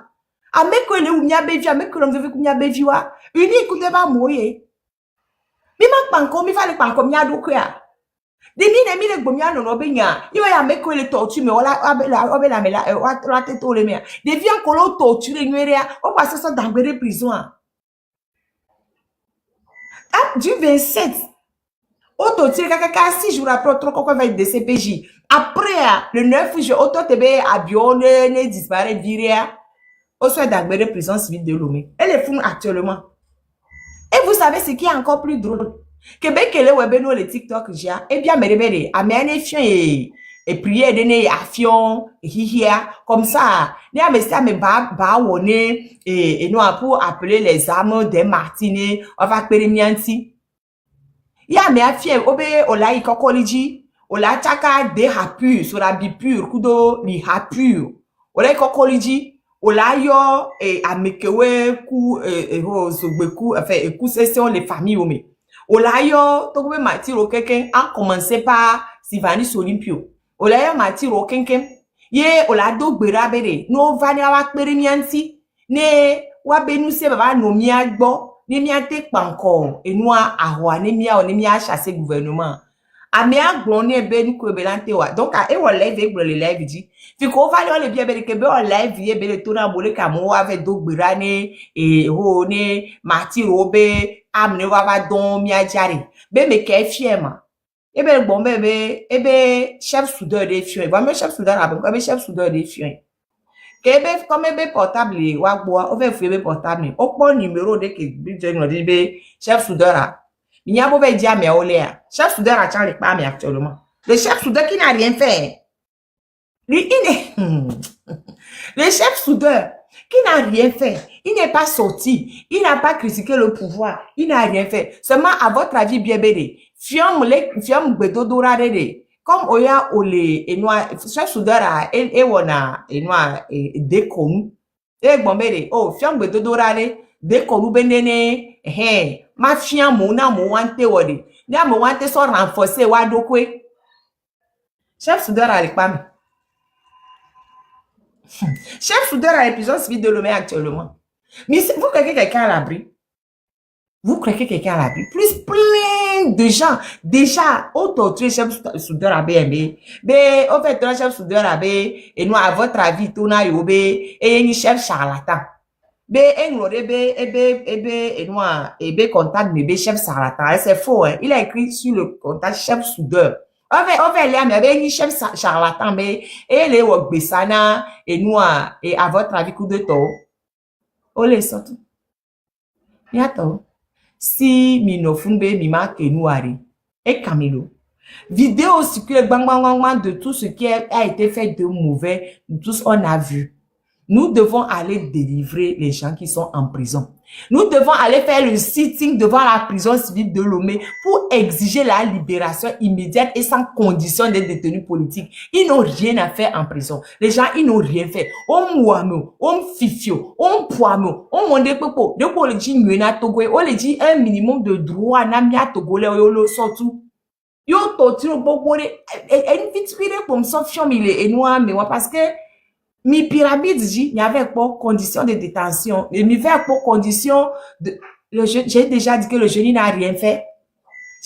Amekewe le mia bevio, amekewe le mia bevio. Uni écoutez pas moye. Mi manque pas encore, mi va le pas encore mia do quoi. Demi le bomia no benya. Il va y amekewe le torture mais la tête au le mia. Devient encore torture nueria. On passe ça dans la prison. Du 27. Auto tire kaka 6 jours après trop quoi va être de CPJ. Après le 9 juin auto tebe avion ne disparaît virer. Au soit dans la prison civile de Lomé. Elle est fou actuellement. Et vous savez ce qui est encore plus drôle. Québec le webeno le TikTok ja et bien merebere amene fien et prier de ne afion hihia comme ça. Ne amesta me ba woné et nous pour appeler les armes des martinets on va perimianti. Ya me afie obe ola ikokoliji ola chaka de hapur sur la bipur kudo li hapur ola ikokoliji ola yo amekewe ku zogbeku enfin ku session les familles ome ola yo to be matiro keken a commencer par Sylvanus Olympio ola yo matiro kenken ye ola do gbera bere no vani wa perimianti ne wa benu se baba no mi agbo ni mi ate panko enua ahwa ni mi a chasser gouvernement ami agbon ni ebe ni ko belante wa donc a e wo live e le live di fi ko va le bien be ke be o live ye be le to na bole ka mo avec do gbera ni e ho ni matiro be amne wa va don mi a jare be me ke fiema ebe gbon be ebe chef soudeur de fien ba me chef soudeur abon be chef soudeur de fien Kebe comme ebe portable wa gbo o fe fu ebe portable o po numéro de ke bi je no di be chef soudeur il y a mauvais dia mais oléa chef soudeur a charlé pas mais actuellement le chef soudeur qui n'a rien fait lui il est le chef soudeur qui n'a rien fait il n'est pas sorti il n'a pas critiqué le pouvoir il n'a rien fait seulement à votre avis bien bédé fiam gbedodora de comme oya ole enoi chef soudeur a e wona enoi dekonu e gbombere oh fiam gbedodora de konu benene ma fiam mo na mo wante wode na mo wante so renforcer wa dokwe chef soudeur a pas chef soudeur à l'épisode civil de Lomé actuellement mais vous croyez que quelqu'un à l'abri vous croyez que quelqu'un à l'abri plus plein de gens déjà auto-tué chef soudeur à BMB mais au fait chef soudeur à B et nous à votre avis tout na yobe et ni chef charlatan be englore et moi et contact me chef charlatan c'est faux hein il a écrit sur le contact chef soudeur on va là mais ni chef charlatan mais et les wogbesana et nous et à votre avis coup de taux on les sort yato si minofun be mi ma kenuari et Camilo vidéo circule bang de tout ce qui a été fait de mauvais tous on a vu. Nous devons aller délivrer les gens qui sont en prison. Nous devons aller faire le sitting devant la prison civile de Lomé pour exiger la libération immédiate et sans condition des détenus politiques. Ils n'ont rien à faire en prison. Les gens, ils n'ont rien fait. On mouamo, on fifio, on poamo, on monde popo. De quoi le dit nuena togo, on le dit un minimum de droit namia togolais yo lo sortout. Yo torture beaucoup et vite pour me sortir et noir mais parce que mi pyramide dit il y avait pas condition de détention et mi fait pas condition de j'ai déjà dit que le jeune n'a rien fait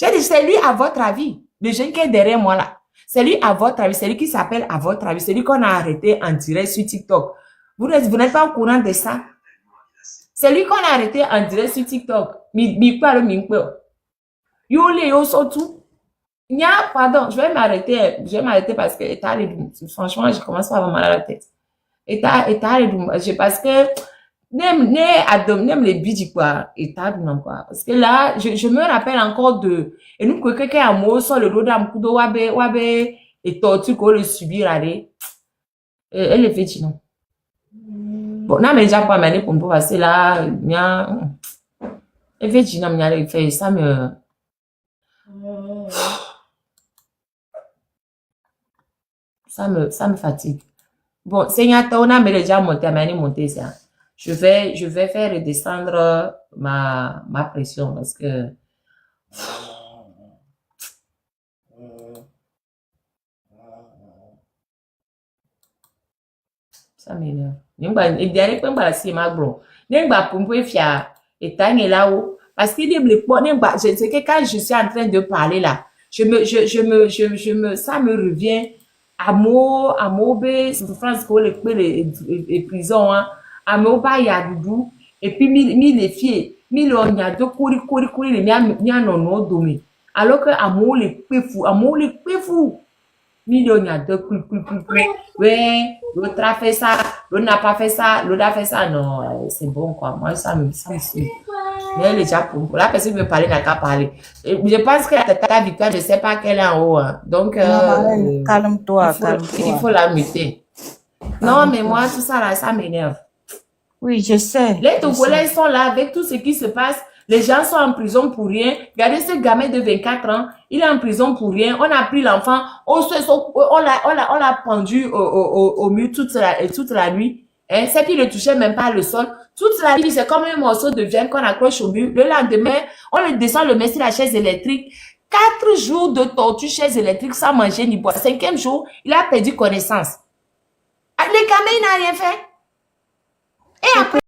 J'ai dit, c'est lui à votre avis. Le jeune qui est derrière moi là. C'est lui à votre avis. C'est lui qui s'appelle à votre avis. C'est lui qu'on a arrêté en direct sur TikTok. Vous n'êtes pas au courant de ça? C'est lui qu'on a arrêté en direct sur TikTok. Pardon, je vais m'arrêter parce que franchement, je commence à avoir mal à la tête. Parce que nem les bidji quoi quoi, parce que là je me rappelle encore de et nous que quelqu'un a mot sur le dos d'am kudo wabe et torture qu'on le subir allez elle est fait non bon non mais déjà pas mener pour passer là bien elle fait non mais fait ça me fatigue. Bon, Seigneur, on a déjà monté ça. Je vais faire redescendre ma pression parce que ça m'énerve. Et derrière, quand on si ma bro, n'imba pour me faire et t'as là-haut parce qu'il dit je sais que quand je suis en train de parler là, ça me revient à mot souffrance que les prisons hein à ba ya dudu et puis les filles on y a de courir les non domaine alors que amour les peu fou millions de ouais l'autre a fait ça l'autre n'a pas fait ça l'autre a fait ça non c'est bon quoi moi ça me suit mais les gens pour la personne me parler n'a qu'à parler et je pense que ta victoire je sais pas qu'elle est en haut hein. Donc calme-toi il faut la muter non mais moi tout ça là ça m'énerve. Oui, je sais. Les Togolais sont là avec tout ce qui se passe. Les gens sont en prison pour rien. Regardez ce gamin de 24 ans. Il est en prison pour rien. On a pris l'enfant. On l'a pendu au mur toute la nuit. Hein? C'est qu'il ne touchait même pas le sol. Toute la nuit, c'est comme un morceau de viande qu'on accroche au mur. Le lendemain, on le descend, le met sur la chaise électrique. 4 jours de torture chaise électrique sans manger ni boire. 5e jour, il a perdu connaissance. Le gamin, il n'a rien fait. Et après,